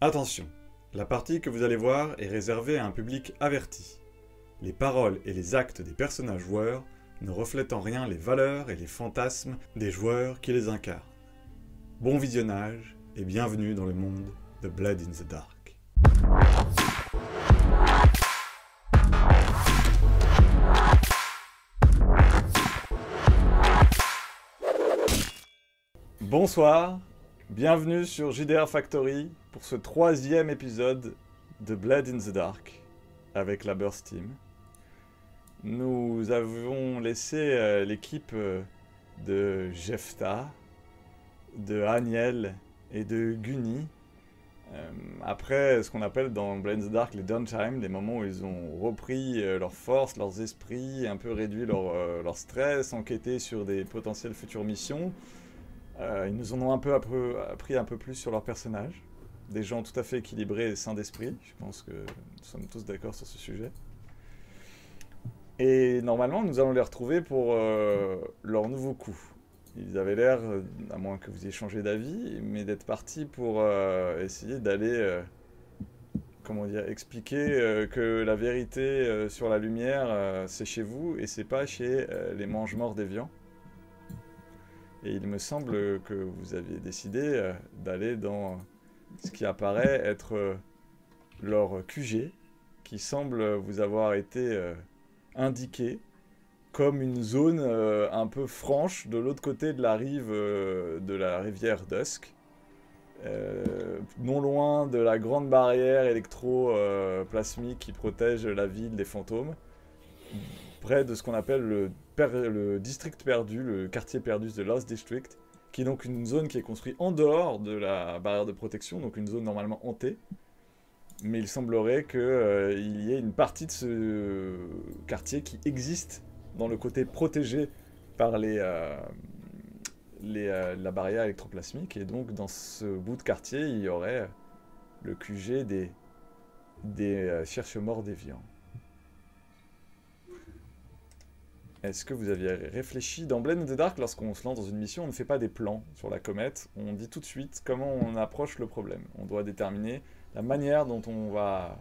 Attention, la partie que vous allez voir est réservée à un public averti. Les paroles et les actes des personnages joueurs ne reflètent en rien les valeurs et les fantasmes des joueurs qui les incarnent. Bon visionnage et bienvenue dans le monde de Blade in the Dark. Bonsoir, bienvenue sur JDR Factory pour ce 3e épisode de Blade in the Dark avec la Burst Team. Nous avons laissé l'équipe de Jefta, de Aniel et de Guni après ce qu'on appelle dans Blade in the Dark les downtime, des moments où ils ont repris leurs forces, leurs esprits, un peu réduit leur stress, enquêté sur des potentielles futures missions. Ils nous en ont appris un peu plus sur leurs personnages. Des gens tout à fait équilibrés et sains d'esprit. Je pense que nous sommes tous d'accord sur ce sujet. Et normalement, nous allons les retrouver pour leur nouveau coup. Ils avaient l'air, à moins que vous ayez changé d'avis, mais d'être partis pour essayer d'aller, expliquer que la vérité sur la lumière, c'est chez vous et c'est pas chez les mange-morts d'Evian. Et il me semble que vous aviez décidé d'aller dans ce qui apparaît être leur QG, qui semble vous avoir été indiqué comme une zone un peu franche de l'autre côté de la rive de la rivière Dusk, non loin de la grande barrière électro-plasmique qui protège la ville des fantômes, près de ce qu'on appelle le district perdu, le quartier perdu de Lost District, qui est donc une zone qui est construite en dehors de la barrière de protection, donc une zone normalement hantée. Mais il semblerait qu'il y ait une partie de ce quartier qui existe dans le côté protégé par la barrière électroplasmique. Et donc dans ce bout de quartier, il y aurait le QG des cherche-morts déviants. Est-ce que vous aviez réfléchi dans Blade in the Dark, lorsqu'on se lance dans une mission, on ne fait pas des plans sur la comète, on dit tout de suite comment on approche le problème. On doit déterminer la manière dont on va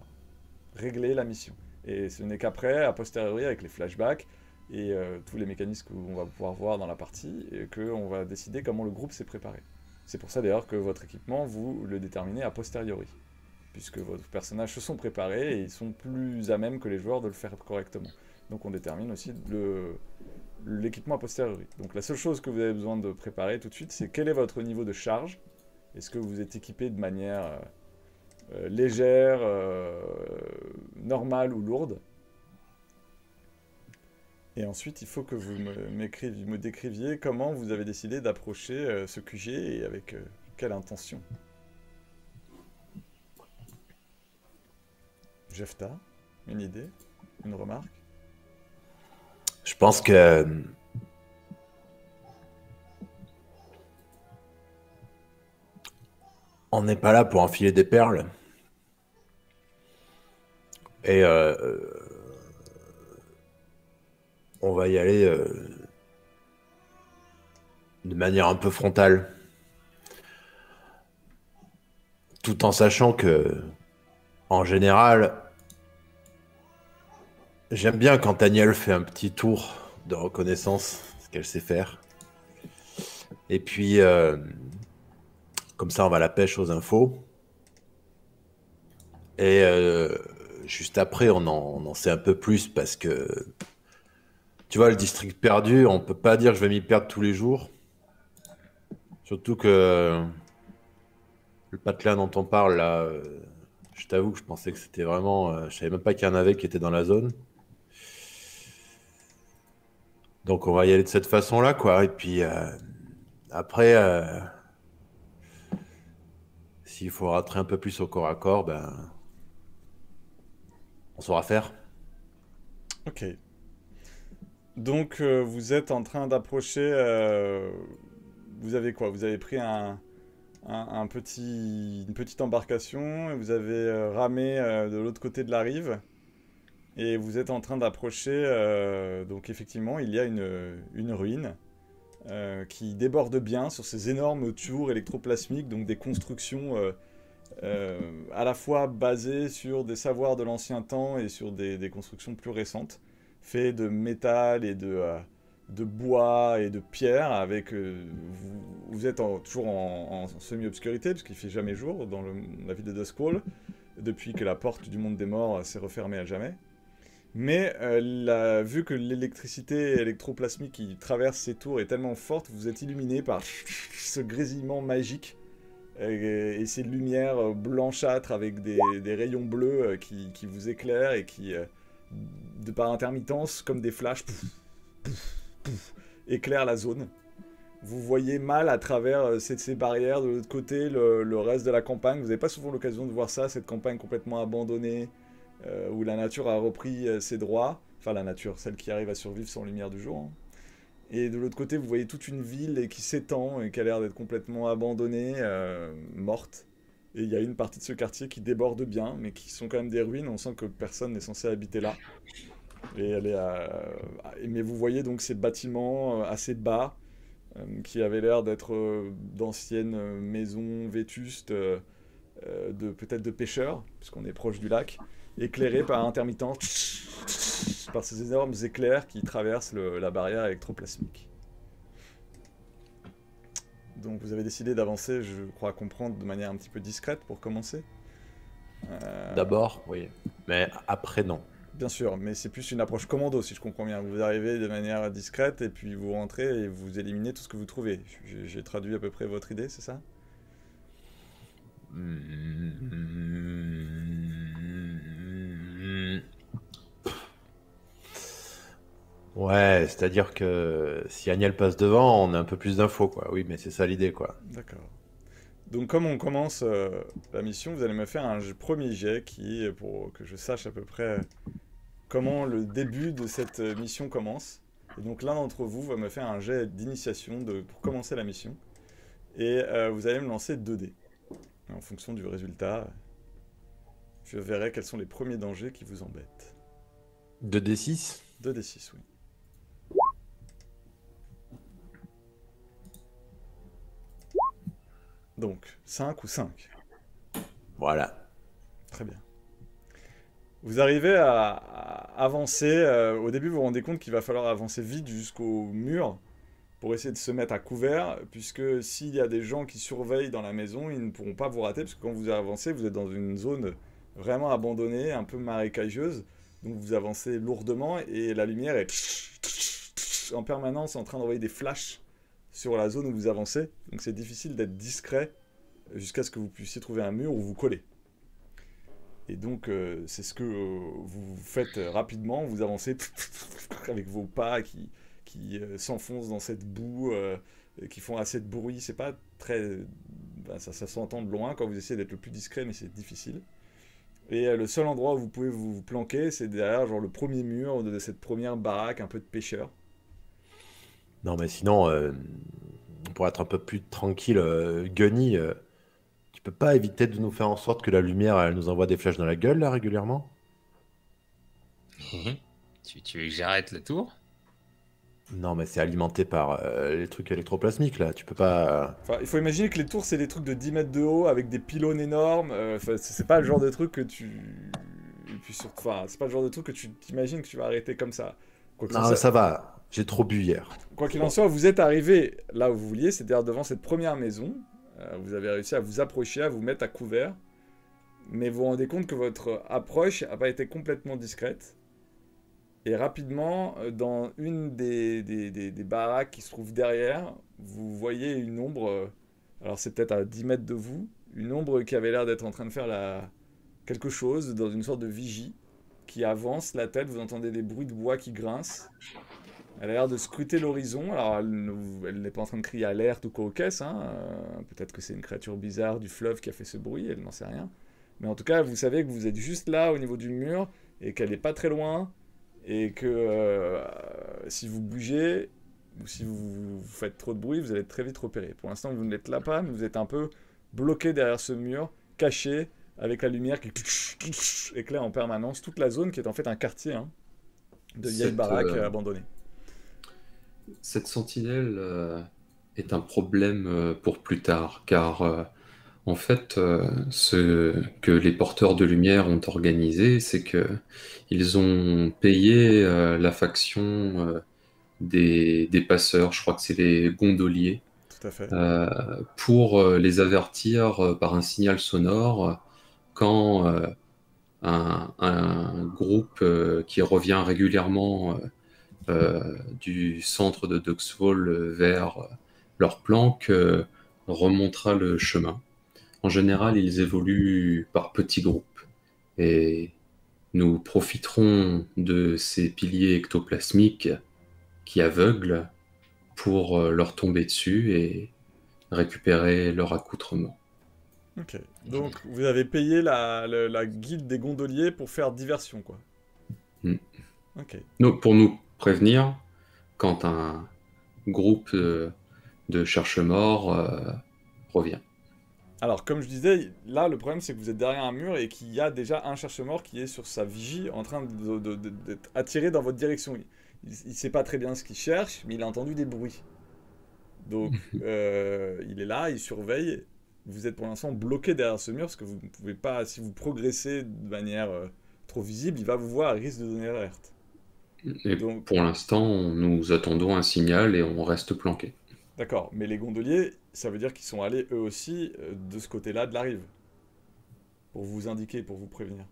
régler la mission. Et ce n'est qu'après, a posteriori, avec les flashbacks et tous les mécanismes qu'on va pouvoir voir dans la partie, qu'on va décider comment le groupe s'est préparé. C'est pour ça d'ailleurs que votre équipement, vous le déterminez a posteriori, puisque vos personnages se sont préparés et ils sont plus à même que les joueurs de le faire correctement. Donc on détermine aussi l'équipement a posteriori. Donc la seule chose que vous avez besoin de préparer tout de suite, c'est quel est votre niveau de charge. Est-ce que vous êtes équipé de manière légère, normale ou lourde. Et ensuite, il faut que vous me décriviez comment vous avez décidé d'approcher ce QG et avec quelle intention. Jefta, une idée, une remarque? Je pense que on n'est pas là pour enfiler des perles. Et on va y aller de manière un peu frontale. Tout en sachant que, en général, j'aime bien quand Daniel fait un petit tour de reconnaissance, ce qu'elle sait faire. Et puis, comme ça, on va à la pêche aux infos. Et juste après, on en sait un peu plus parce que, tu vois, le district perdu, on peut pas dire que je vais m'y perdre tous les jours. Surtout que le patelin dont on parle, là, je t'avoue que je pensais que c'était vraiment... je savais même pas qu'il y en avait qui étaient dans la zone. Donc on va y aller de cette façon-là, quoi. Et puis après, s'il faut rentrer un peu plus au corps à corps, ben, on saura faire. Ok. Donc vous êtes en train d'approcher... vous avez quoi? Vous avez pris une petite embarcation et vous avez ramé de l'autre côté de la rive. Et vous êtes en train d'approcher... donc effectivement, il y a une ruine qui déborde bien sur ces énormes tours électroplasmiques, donc des constructions à la fois basé sur des savoirs de l'ancien temps et sur des constructions plus récentes, fait de métal et de bois et de pierre, avec vous êtes toujours en semi-obscurité, parce qu'il fait jamais jour dans la ville de Duskwall, depuis que la porte du monde des morts s'est refermée à jamais. Mais vu que l'électricité électroplasmique qui traverse ces tours est tellement forte, vous êtes illuminé par ce grésillement magique et ces lumières blanchâtres avec des rayons bleus qui vous éclairent et qui, par intermittence, comme des flashs, éclairent la zone. Vous voyez mal à travers ces barrières de l'autre côté le reste de la campagne. Vous n'avez pas souvent l'occasion de voir ça, cette campagne complètement abandonnée, où la nature a repris ses droits. Enfin, la nature, celle qui arrive à survivre sans lumière du jour. Hein. Et de l'autre côté, vous voyez toute une ville qui s'étend et qui a l'air d'être complètement abandonnée, morte. Et il y a une partie de ce quartier qui déborde bien, mais qui sont quand même des ruines. On sent que personne n'est censé habiter là. Et mais vous voyez donc ces bâtiments assez bas, qui avaient l'air d'être d'anciennes maisons vétustes, peut-être de pêcheurs, puisqu'on est proche du lac, éclairées par intermittence, par ces énormes éclairs qui traversent la barrière électroplasmique. Donc vous avez décidé d'avancer, je crois comprendre, de manière un petit peu discrète pour commencer. D'abord, oui. Mais après, non. Bien sûr, mais c'est plus une approche commando, si je comprends bien. Vous arrivez de manière discrète et puis vous rentrez et vous éliminez tout ce que vous trouvez. J'ai traduit à peu près votre idée, c'est ça? Ouais, c'est-à-dire que si Agnel passe devant, on a un peu plus d'infos, quoi. Oui, mais c'est ça l'idée, quoi. D'accord. Donc comme on commence la mission, vous allez me faire un premier jet qui est pour que je sache à peu près comment le début de cette mission commence. Et donc l'un d'entre vous va me faire un jet d'initiation pour commencer la mission. Et vous allez me lancer 2 dés. En fonction du résultat, je verrai quels sont les premiers dangers qui vous embêtent. 2d6? 2d6, oui. Donc, 5 ou 5. Voilà. Très bien. Vous arrivez à avancer. Au début, vous vous rendez compte qu'il va falloir avancer vite jusqu'au mur pour essayer de se mettre à couvert, puisque s'il y a des gens qui surveillent dans la maison, ils ne pourront pas vous rater, parce que quand vous avancez, vous êtes dans une zone vraiment abandonnée, un peu marécageuse, donc vous avancez lourdement, et la lumière est en permanence en train d'envoyer des flashs sur la zone où vous avancez, donc c'est difficile d'être discret jusqu'à ce que vous puissiez trouver un mur où vous collez. Et donc, c'est ce que vous faites rapidement, vous avancez avec vos pas qui s'enfoncent dans cette boue, qui font assez de bruit. C'est pas très. Ben, ça s'entend de loin quand vous essayez d'être le plus discret, mais c'est difficile. Et le seul endroit où vous pouvez vous planquer, c'est derrière genre, le premier mur de cette première baraque un peu de pêcheurs. Non, mais sinon, pour être un peu plus tranquille, Gunny, tu peux pas éviter de nous faire en sorte que la lumière, elle nous envoie des flashs dans la gueule, là, régulièrement? Tu veux que j'arrête le tour? Non, mais c'est alimenté par les trucs électroplasmiques, là. Tu peux pas... Enfin, il faut imaginer que les tours, c'est des trucs de 10 mètres de haut avec des pylônes énormes. Enfin, c'est pas le genre de truc que tu. Et puis enfin, c'est pas le genre de truc que tu t'imagines que tu vas arrêter comme ça. Quoi Non, mais ça va. J'ai trop bu hier. qu'il en soit, vous êtes arrivé là où vous vouliez, c'est-à-dire devant cette première maison. Vous avez réussi à vous approcher, à vous mettre à couvert. Mais vous vous rendez compte que votre approche n'a pas été complètement discrète. Et rapidement, dans une des baraques qui se trouve derrière, vous voyez une ombre, alors c'est peut-être à 10 mètres de vous, une ombre qui avait l'air d'être en train de faire quelque chose dans une sorte de vigie, qui avance la tête, vous entendez des bruits de bois qui grincent. Elle a l'air de scruter l'horizon, alors elle n'est pas en train de crier alerte ou quoi aux caisses, hein. Peut-être que c'est une créature bizarre du fleuve qui a fait ce bruit, elle n'en sait rien. Mais en tout cas, vous savez que vous êtes juste là au niveau du mur, et qu'elle n'est pas très loin, et que si vous bougez ou si vous faites trop de bruit, vous allez être très vite repéré. Pour l'instant, vous ne l'êtes là pas, mais vous êtes un peu bloqué derrière ce mur, caché, avec la lumière qui éclaire en permanence toute la zone qui est en fait un quartier de vieilles baraques abandonnées. Cette sentinelle est un problème pour plus tard, car En fait, ce que les porteurs de lumière ont organisé, c'est que ils ont payé la faction des passeurs, je crois que c'est les gondoliers, Tout à fait. pour les avertir par un signal sonore quand un groupe qui revient régulièrement du centre de Duxfall vers leur planque remontera le chemin. En général, ils évoluent par petits groupes et nous profiterons de ces piliers ectoplasmiques qui aveuglent pour leur tomber dessus et récupérer leur accoutrement. Ok. Donc, vous avez payé la guilde des gondoliers pour faire diversion, quoi. Mm. Ok. Donc, pour nous prévenir quand un groupe de cherche-morts revient. Alors, comme je disais, là, le problème, c'est que vous êtes derrière un mur et qu'il y a déjà un cherche-mort qui est sur sa vigie en train d'être attiré dans votre direction. Il sait pas très bien ce qu'il cherche, mais il a entendu des bruits. Donc, il est là, il surveille. Vous êtes pour l'instant bloqué derrière ce mur parce que vous ne pouvez pas, si vous progressez de manière trop visible, il va vous voir, il risque de donner l'alerte. Et Donc, pour l'instant, nous attendons un signal et on reste planqué. d'accord, mais les gondoliers, ça veut dire qu'ils sont allés eux aussi de ce côté-là de la rive. Pour vous indiquer, pour vous prévenir.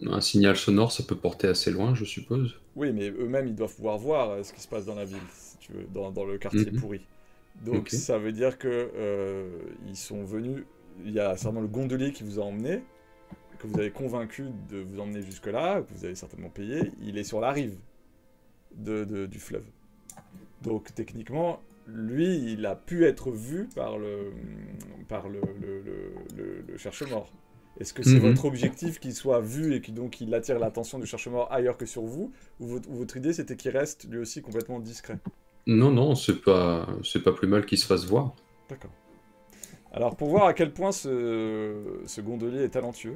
Un signal sonore, ça peut porter assez loin, je suppose. Oui, mais eux-mêmes, ils doivent pouvoir voir ce qui se passe dans la ville, si tu veux, dans le quartier Mhm. pourri. Donc, Ok. ça veut dire que ils sont venus. Il y a certainement le gondolier qui vous a emmené, que vous avez convaincu de vous emmener jusque-là, que vous avez certainement payé. Il est sur la rive du fleuve. Donc, techniquement, lui, il a pu être vu par le cherche-mort. Est-ce que c'est Mhm. votre objectif qu'il soit vu et donc il attire l'attention du cherche-mort ailleurs que sur vous, ou votre idée c'était qu'il reste lui aussi complètement discret? Non, non, c'est pas plus mal qu'il se fasse voir. D'accord. Alors pour voir à quel point ce gondolier est talentueux,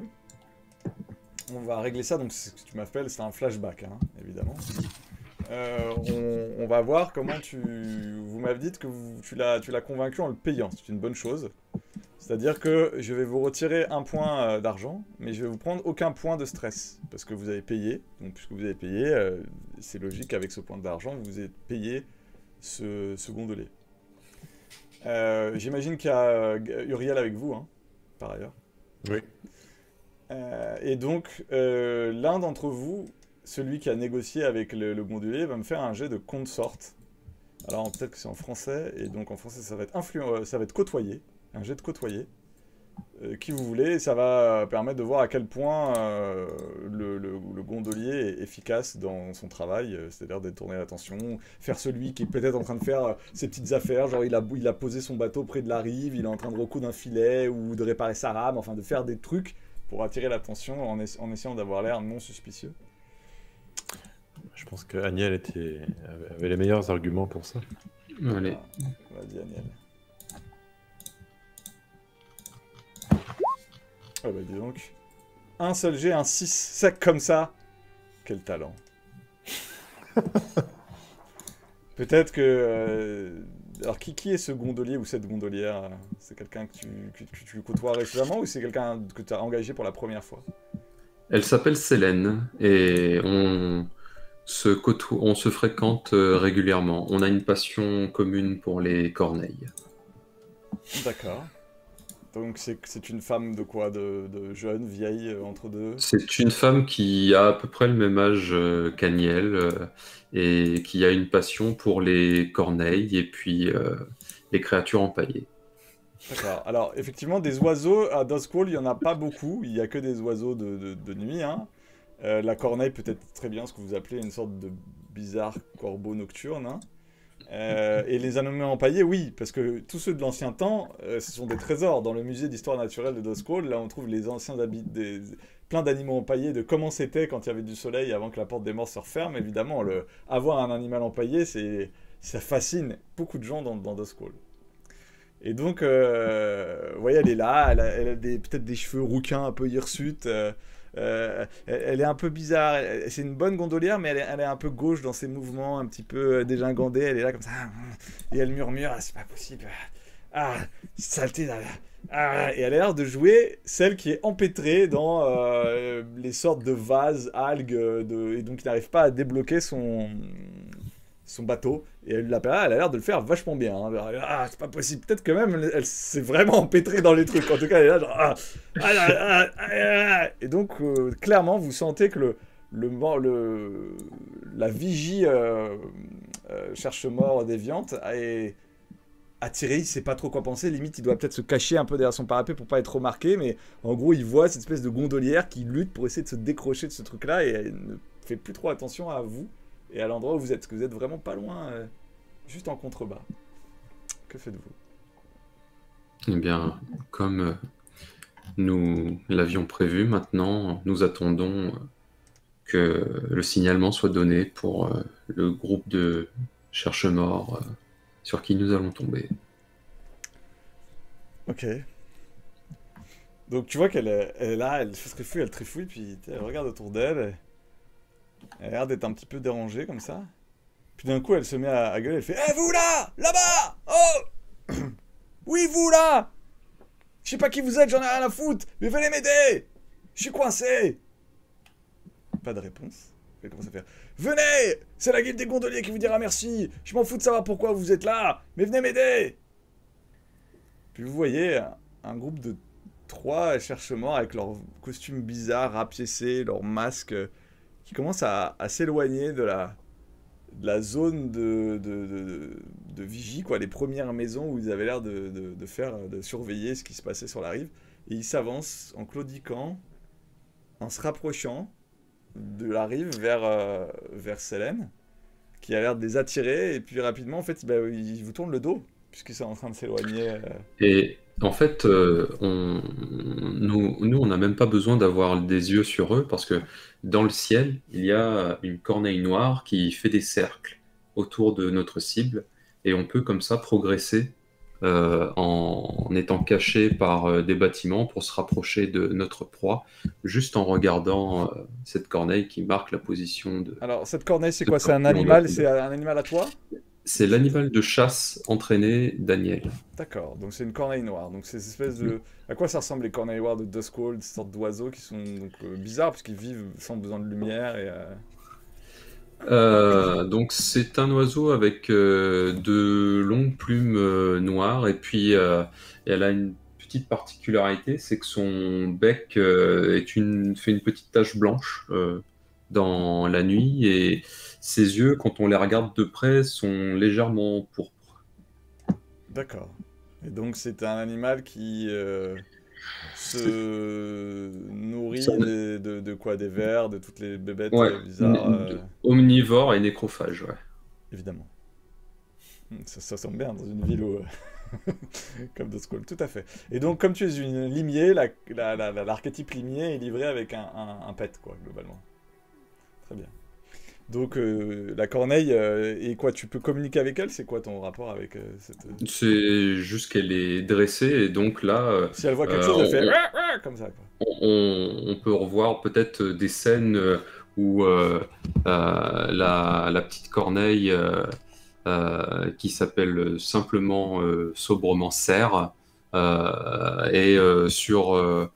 on va régler ça. Donc ce que tu m'appelles, c'est un flashback, hein, évidemment. On va voir comment Vous m'avez dit que tu l'as convaincu en le payant. C'est une bonne chose. C'est-à-dire que je vais vous retirer un point d'argent, mais je vais vous prendre aucun point de stress. Parce que vous avez payé. Donc puisque vous avez payé, c'est logique qu'avec ce point d'argent, vous avez payé ce gondolier. J'imagine qu'il y a Uriel avec vous, hein, par ailleurs. Oui. Et donc, l'un d'entre vous, celui qui a négocié avec le gondolier, va me faire un jet de consort. Alors peut-être que c'est en français, et donc en français ça va être ça va être côtoyer, un jet de côtoyer, qui vous voulez, et ça va permettre de voir à quel point le gondolier est efficace dans son travail, c'est-à-dire détourner l'attention, faire celui qui est peut-être en train de faire ses petites affaires, genre il a posé son bateau près de la rive, il est en train de recoudre un filet, ou de réparer sa rame, enfin de faire des trucs pour attirer l'attention en essayant d'avoir l'air non suspicieux. Je pense que Agnel avait les meilleurs arguments pour ça. Allez. Ah, vas-y, Aniel. Ah bah dis donc. Un seul jet, un 6 sec comme ça. Quel talent. Peut-être que... Alors qui est ce gondolier ou cette gondolière? C'est quelqu'un que tu côtoies récemment ou c'est quelqu'un que tu as engagé pour la première fois? Elle s'appelle Célène et on se fréquente régulièrement. On a une passion commune pour les corneilles. D'accord. Donc c'est une femme de quoi? De jeune, vieille, entre deux? C'est une femme qui a à peu près le même âge qu'Aniel et qui a une passion pour les corneilles et puis les créatures empaillées. D'accord. Alors, effectivement, des oiseaux, à Duskwall, il n'y en a pas beaucoup. Il n'y a que des oiseaux de nuit, hein. La corneille, peut-être très bien ce que vous appelez une sorte de bizarre corbeau nocturne, hein. Et les animaux empaillés, oui, parce que tous ceux de l'ancien temps, ce sont des trésors. Dans le musée d'histoire naturelle de Duskwall, là, on trouve les anciens plein d'animaux empaillés, de comment c'était quand il y avait du soleil avant que la porte des morts se referme. Évidemment, avoir un animal empaillé, ça fascine beaucoup de gens dans Duskwall. Et donc, vous voyez, elle est là, elle a peut-être des cheveux rouquins un peu hirsutes. Elle est un peu bizarre. C'est une bonne gondolière, mais elle est un peu gauche dans ses mouvements, un petit peu dégingandée. Elle est là comme ça. Et elle murmure, ah, c'est pas possible. Ah, saleté, Et elle a l'air de jouer celle qui est empêtrée dans les sortes de vases, algues, et donc il n'arrive pas à débloquer son bateau. Et elle a l'air de le faire vachement bien. Hein. Ah, c'est pas possible. Peut-être que même elle s'est vraiment empêtrée dans les trucs. En tout cas, elle est là, genre. Et donc, clairement, vous sentez que la vigie cherche-mort déviante est attiré, il sait pas trop quoi penser, limite il doit peut-être se cacher un peu derrière son parapet pour pas être remarqué, mais en gros il voit cette espèce de gondolière qui lutte pour essayer de se décrocher de ce truc-là et elle ne fait plus trop attention à vous et à l'endroit où vous êtes, parce que vous êtes vraiment pas loin, juste en contrebas. Que faites-vous? Eh bien, comme nous l'avions prévu, maintenant, nous attendons que le signalement soit donné pour le groupe de cherche-morts sur qui nous allons tomber. Ok. Donc tu vois qu'elle est là, elle se trifouille, puis elle regarde autour d'elle. Elle a l'air d'être un petit peu dérangée comme ça. Puis d'un coup, elle se met à gueuler, elle fait « Eh vous là! Là-bas! Oh! Oui, vous là! Je sais pas qui vous êtes, j'en ai rien à foutre, mais venez m'aider! Je suis coincé! » Pas de réponse. Elle commence à faire « Venez! C'est la guilde des gondoliers qui vous dira merci! Je m'en fous de savoir pourquoi vous êtes là, mais venez m'aider! » Puis vous voyez un groupe de 3 cherche-morts avec leurs costumes bizarres, rapiécés, leurs masques, qui commencent à s'éloigner de la zone de vigie, quoi, les premières maisons où ils avaient l'air de surveiller ce qui se passait sur la rive. Et ils s'avancent en claudiquant, en se rapprochant de la rive vers Selene, qui a l'air de les attirer, et puis rapidement, en fait, ils vous tournent le dos, puisqu'ils sont en train de s'éloigner. Et en fait, nous, on n'a même pas besoin d'avoir des yeux sur eux, parce que dans le ciel, il y a une corneille noire qui fait des cercles autour de notre cible, et on peut comme ça progresser en étant caché par des bâtiments pour se rapprocher de notre proie, juste en regardant cette corneille qui marque la position de... Alors, cette corneille, c'est de quoi? C'est un corneille en animal? dessous. C'est un animal à toi? C'est l'animal de chasse entraîné Daniel. D'accord, donc c'est une corneille noire. Donc c'est cette espèce de... À quoi ça ressemble les corneilles noires de Duskwall, ces sortes d'oiseaux qui sont donc, bizarres parce qu'ils vivent sans besoin de lumière et... Donc c'est un oiseut avec de longues plumes noires et puis elle a une petite particularité, c'est que son bec fait une petite tache blanche dans la nuit et ses yeux, quand on les regarde de près, sont légèrement pourpres. D'accord. Et donc c'est un animal qui se nourrit Ça- de quoi? Des vers, de toutes les bébêtes Ouais, bizarres, omnivore et nécrophage, ouais. évidemment. Ça semble bien dans une ville où... comme Duskwall, tout à fait. Et donc, comme tu es une limier, l'archétype limier est livré avec un pet, quoi, globalement. Très bien. Donc, la corneille, et quoi, tu peux communiquer avec elle? C'est quoi ton rapport avec cette... C'est juste qu'elle est dressée et donc là, Si elle voit quelque chose, elle fait... comme ça, quoi. on peut revoir peut-être des scènes où la petite corneille qui s'appelle simplement sobrement Serre est sur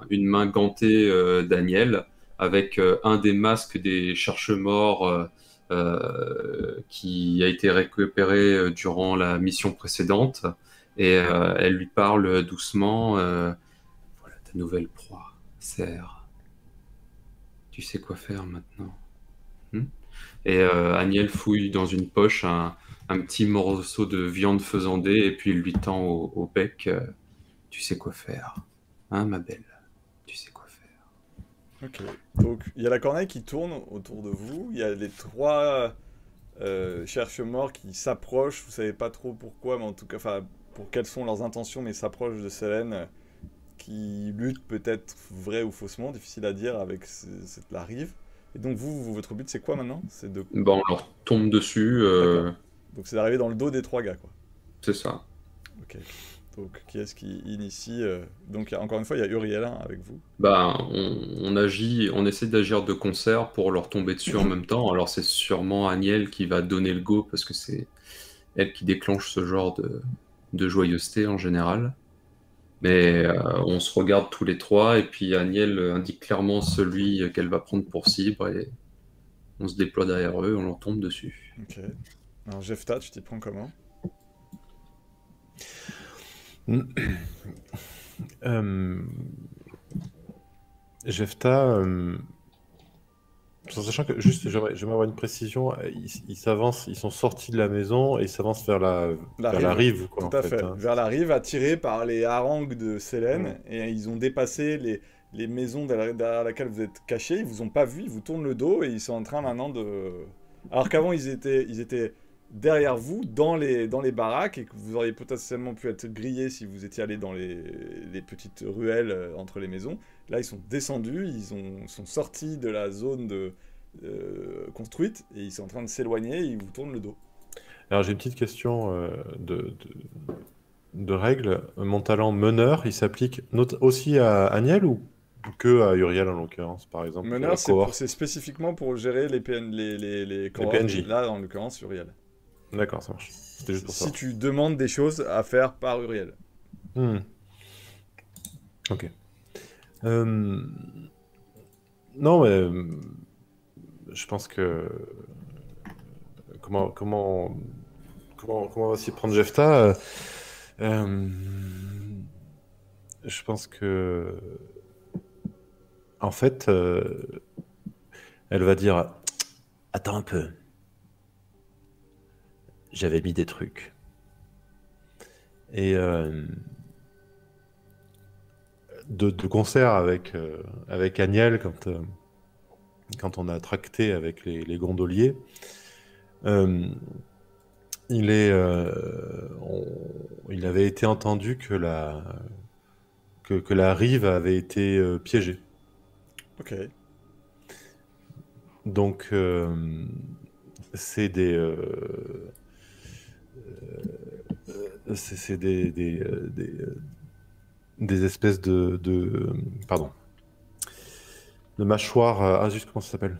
une main gantée Daniel avec un des masques des cherche-morts qui a été récupéré durant la mission précédente et elle lui parle doucement. Voilà ta nouvelle proie, Serre. Tu sais quoi faire maintenant. Et Aniel fouille dans une poche un petit morceau de viande faisandée et puis il lui tend au bec. Tu sais quoi faire, hein, ma belle? Tu sais quoi faire. Ok. Donc, il y a la corneille qui tourne autour de vous. Il y a les 3 cherche-morts qui s'approchent. Vous savez pas trop pourquoi, mais en tout cas, enfin, pour quelles sont leurs intentions, mais s'approchent de Selene, qui lutte peut-être vrai ou faussement, difficile à dire avec la rive. Et donc, votre but, c'est quoi maintenant? C'est de... Bon, on leur tombe dessus. D'accord. Donc, c'est d'arriver dans le dos des 3 gars, quoi. C'est ça. Ok. Donc, qui est-ce qui initie Donc, encore une fois, il y a Uriela avec vous. Bah, on agit, on essaie d'agir de concert pour leur tomber dessus en même temps. Alors c'est sûrement Aniel qui va donner le go parce que c'est elle qui déclenche ce genre de joyeuseté en général. Mais on se regarde tous les trois et puis Aniel indique clairement celui qu'elle va prendre pour cible et on se déploie derrière eux, on leur tombe dessus. Ok. Alors, Jefta, tu t'y prends comment? Euh, Jefta, tout en sachant que, juste, j'aimerais avoir une précision, ils s'avancent, ils sont sortis de la maison et ils s'avancent vers La vers la rive, rive, quoi, tout en à fait, fait. hein. Vers la rive, attirés par les harangues de Mm. Sélène, et ils ont dépassé les maisons derrière laquelle vous êtes cachés, ils vous ont pas vu, ils vous tournent le dos, et ils sont en train maintenant de... Alors qu'avant, ils étaient derrière vous, dans les baraques, et que vous auriez potentiellement pu être grillés si vous étiez allé dans les petites ruelles entre les maisons. Là, ils sont descendus, sont sortis de la zone construite, et ils sont en train de s'éloigner, et ils vous tournent le dos. Alors, j'ai une petite question de règle. Mon talent meneur, il s'applique aussi à Aniel ou que à Uriel, en l'occurrence, par exemple, Meneur, cohorte, c'est spécifiquement pour gérer les les cohortes. PNJ. Là, en l'occurrence, Uriel. D'accord, ça marche. C'était juste pour Si ça. tu demandes des choses à faire par Uriel. Hmm, ok. Euh, non, mais je pense que comment comment comment va s'y prendre Jefta? Euh, je pense que en fait, elle va dire attends un peu, j'avais mis des trucs et de concert avec Agnel quand on a tracté avec les gondoliers. euh, il avait été entendu que la rive avait été piégée. Ok. Donc, c'est c'est des espèces pardon, de mâchoires. Ah, juste comment ça s'appelle?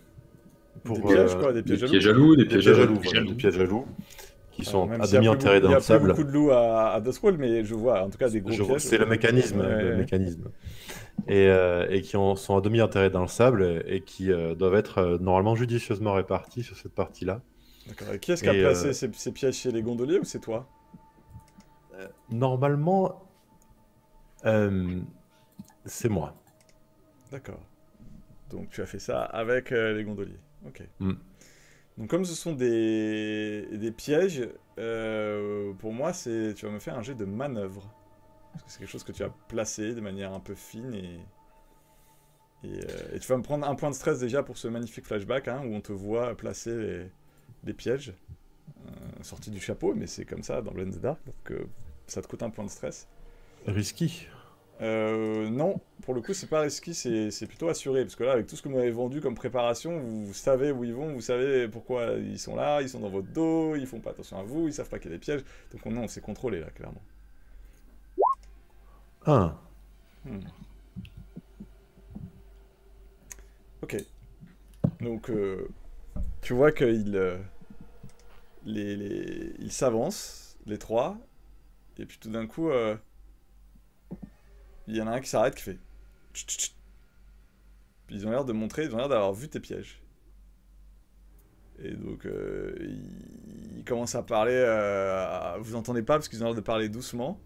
Des Pour pièges, quoi, des Des pièges à loups. pièges à loups, des des pièges à pièges à loups. loups, voilà, des pièges à loups qui Alors, sont même à s'il y a demi enterrés il dans y le a plus sable. beaucoup de loups à Dustwall, mais je vois, en tout cas, des gros pièges. C'est le mécanisme, Ouais, le ouais. mécanisme. Et qui sont à demi enterrés dans le sable et qui doivent être normalement judicieusement répartis sur cette partie-là. D'accord. Et qui est-ce qui a Et placé ces pièges chez les gondoliers ou c'est toi? normalement, euh, c'est moi. D'accord. Donc tu as fait ça avec les gondoliers. Ok. Mm. Donc comme ce sont des pièges, pour moi, tu vas me faire un jet de manœuvre. Parce que c'est quelque chose que tu as placé de manière un peu fine et tu vas me prendre un point de stress déjà pour ce magnifique flashback hein, où on te voit placer les pièges sortis du chapeau, mais c'est comme ça dans Blend the Dark, donc ça te coûte un point de stress. Risky. Non, pour le coup, c'est pas risqué, c'est plutôt assuré. Parce que là, avec tout ce que vous m'avez vendu comme préparation, vous savez où ils vont, vous savez pourquoi ils sont là, ils sont dans votre dos, ils font pas attention à vous, ils savent pas qu'il y a des pièges. Donc, non, c'est contrôlé là, clairement. Ah, Hmm. Ok. Donc, tu vois qu'ils ils s'avancent, les trois, et puis tout d'un coup, il y en a un qui s'arrête, qui fait. Chut, chut, chut. Puis ils ont l'air de montrer, ils ont l'air d'avoir vu tes pièges. Et donc, ils commencent à parler. Vous entendez pas parce qu'ils ont l'air de parler doucement.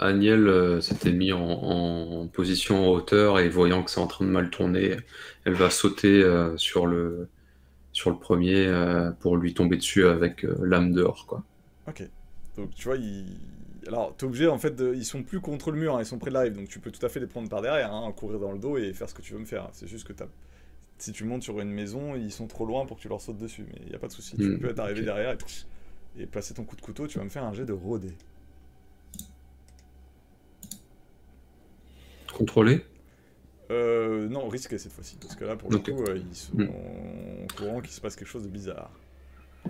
Aniel s'était mis en position en hauteur et voyant que c'est en train de mal tourner, elle va sauter sur le premier pour lui tomber dessus avec l'âme dehors, quoi. Ok. Donc, tu vois, alors, t'es obligé en fait ils sont plus contre le mur, hein, ils sont près de la rive. Donc, tu peux tout à fait les prendre par derrière, hein, courir dans le dos et faire ce que tu veux me faire. C'est juste que si tu montes sur une maison, ils sont trop loin pour que tu leur sautes dessus. Mais il y a pas de souci. Tu Hmm, peux être arrivé ok. derrière et placer ton coup de couteau. Tu vas me faire un jet de rôder. Contrôlé? Non, risqué cette fois-ci. Parce que là, pour le Ok. coup, ils sont Hmm. au courant qu'il se passe quelque chose de bizarre.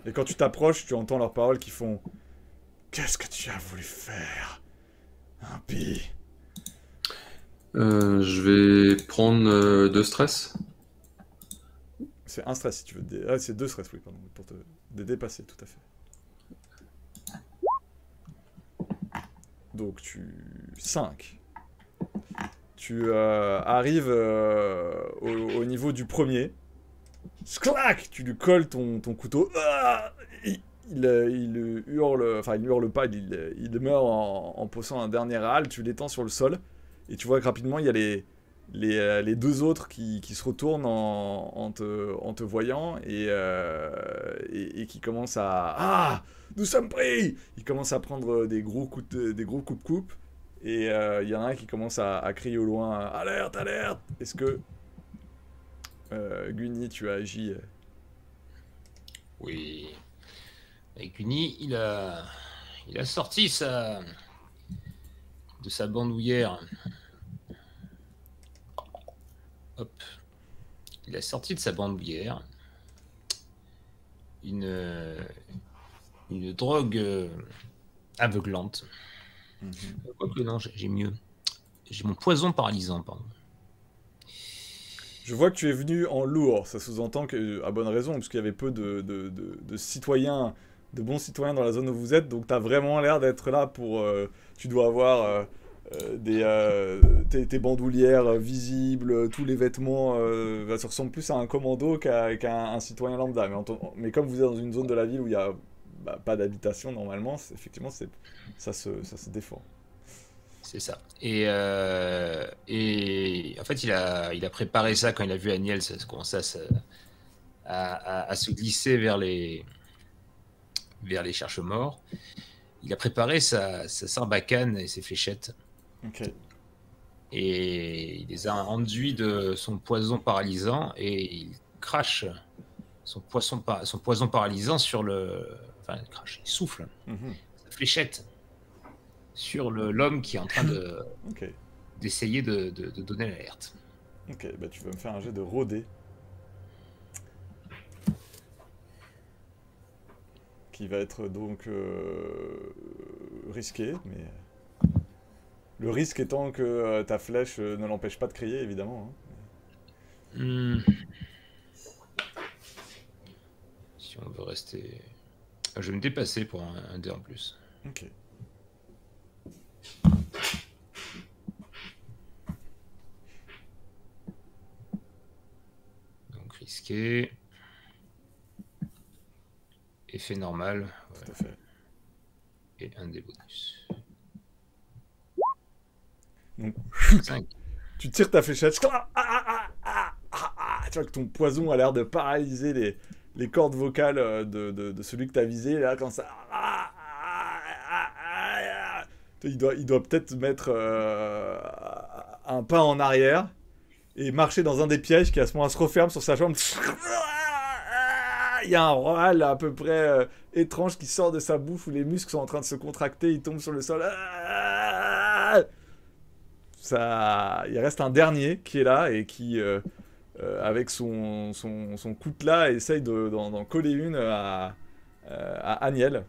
Et quand tu t'approches, tu entends leurs paroles qui font qu'est-ce que tu as voulu faire, impie? Je vais prendre 2 stress. C'est un stress si tu veux. Ah, c'est deux stress, oui, pardon. Pour te dépasser, tout à fait. Donc 5. Tu arrives au niveau du premier. Sclac, tu lui colles ton couteau. Ah, il hurle, enfin il hurle pas, il meurt en poussant un dernier râle. Tu l'étends sur le sol et tu vois que rapidement il y a les deux autres qui se retournent en te voyant et qui commencent à nous sommes pris. Ils commencent à prendre des gros coupe-coupe et il y en a un qui commence à crier au loin alerte, alerte. Est-ce que Gunny, tu as agi Oui. Et Cuny, il a sorti de sa bandoulière. Hop. Il a sorti de sa bandoulière une drogue aveuglante. Quoique non, j'ai mieux. J'ai mon poison paralysant, pardon. Je vois que tu es venu en lourd, ça sous-entend que, à bonne raison, parce qu'il y avait peu de citoyens, de bons citoyens dans la zone où vous êtes, donc tu as vraiment l'air d'être là pour... tu dois avoir tes bandoulières visibles, tous les vêtements, ça ressemble plus à un commando qu'à un citoyen lambda, mais comme vous êtes dans une zone de la ville où il n'y a pas d'habitation normalement, effectivement ça se défend. C'est ça. Et en fait, il a préparé ça quand il a vu Aniel commencer à se glisser vers les cherche-morts. Il a préparé sa sarbacane et ses fléchettes. Ok. Et il les a enduits de son poison paralysant et il crache son poison paralysant sur le... Enfin, il souffle sa fléchette sur l'homme qui est en train d'essayer de donner l'alerte. Ok, bah tu vas me faire un jet de rôder. Qui va être donc risqué, mais... Le risque étant que ta flèche ne l'empêche pas de crier, évidemment. Hein. Si on veut rester... Je vais me dépasser pour un dé en plus. Ok. Donc risqué. Effet normal. Ouais. Tout à fait. Et un des bonus. Donc, 5. tu tires ta fléchette. Tu vois que ton poison a l'air de paralyser les cordes vocales de celui que tu as visé. Et là, quand ça... Il doit peut-être mettre un pas en arrière et marcher dans un des pièges qui à ce moment se referme sur sa jambe. Il y a un râle à peu près étrange qui sort de sa bouche où les muscles sont en train de se contracter. Il tombe sur le sol. Il reste un dernier qui est là et qui, avec son coutelas, essaye d'en coller une à Aniel.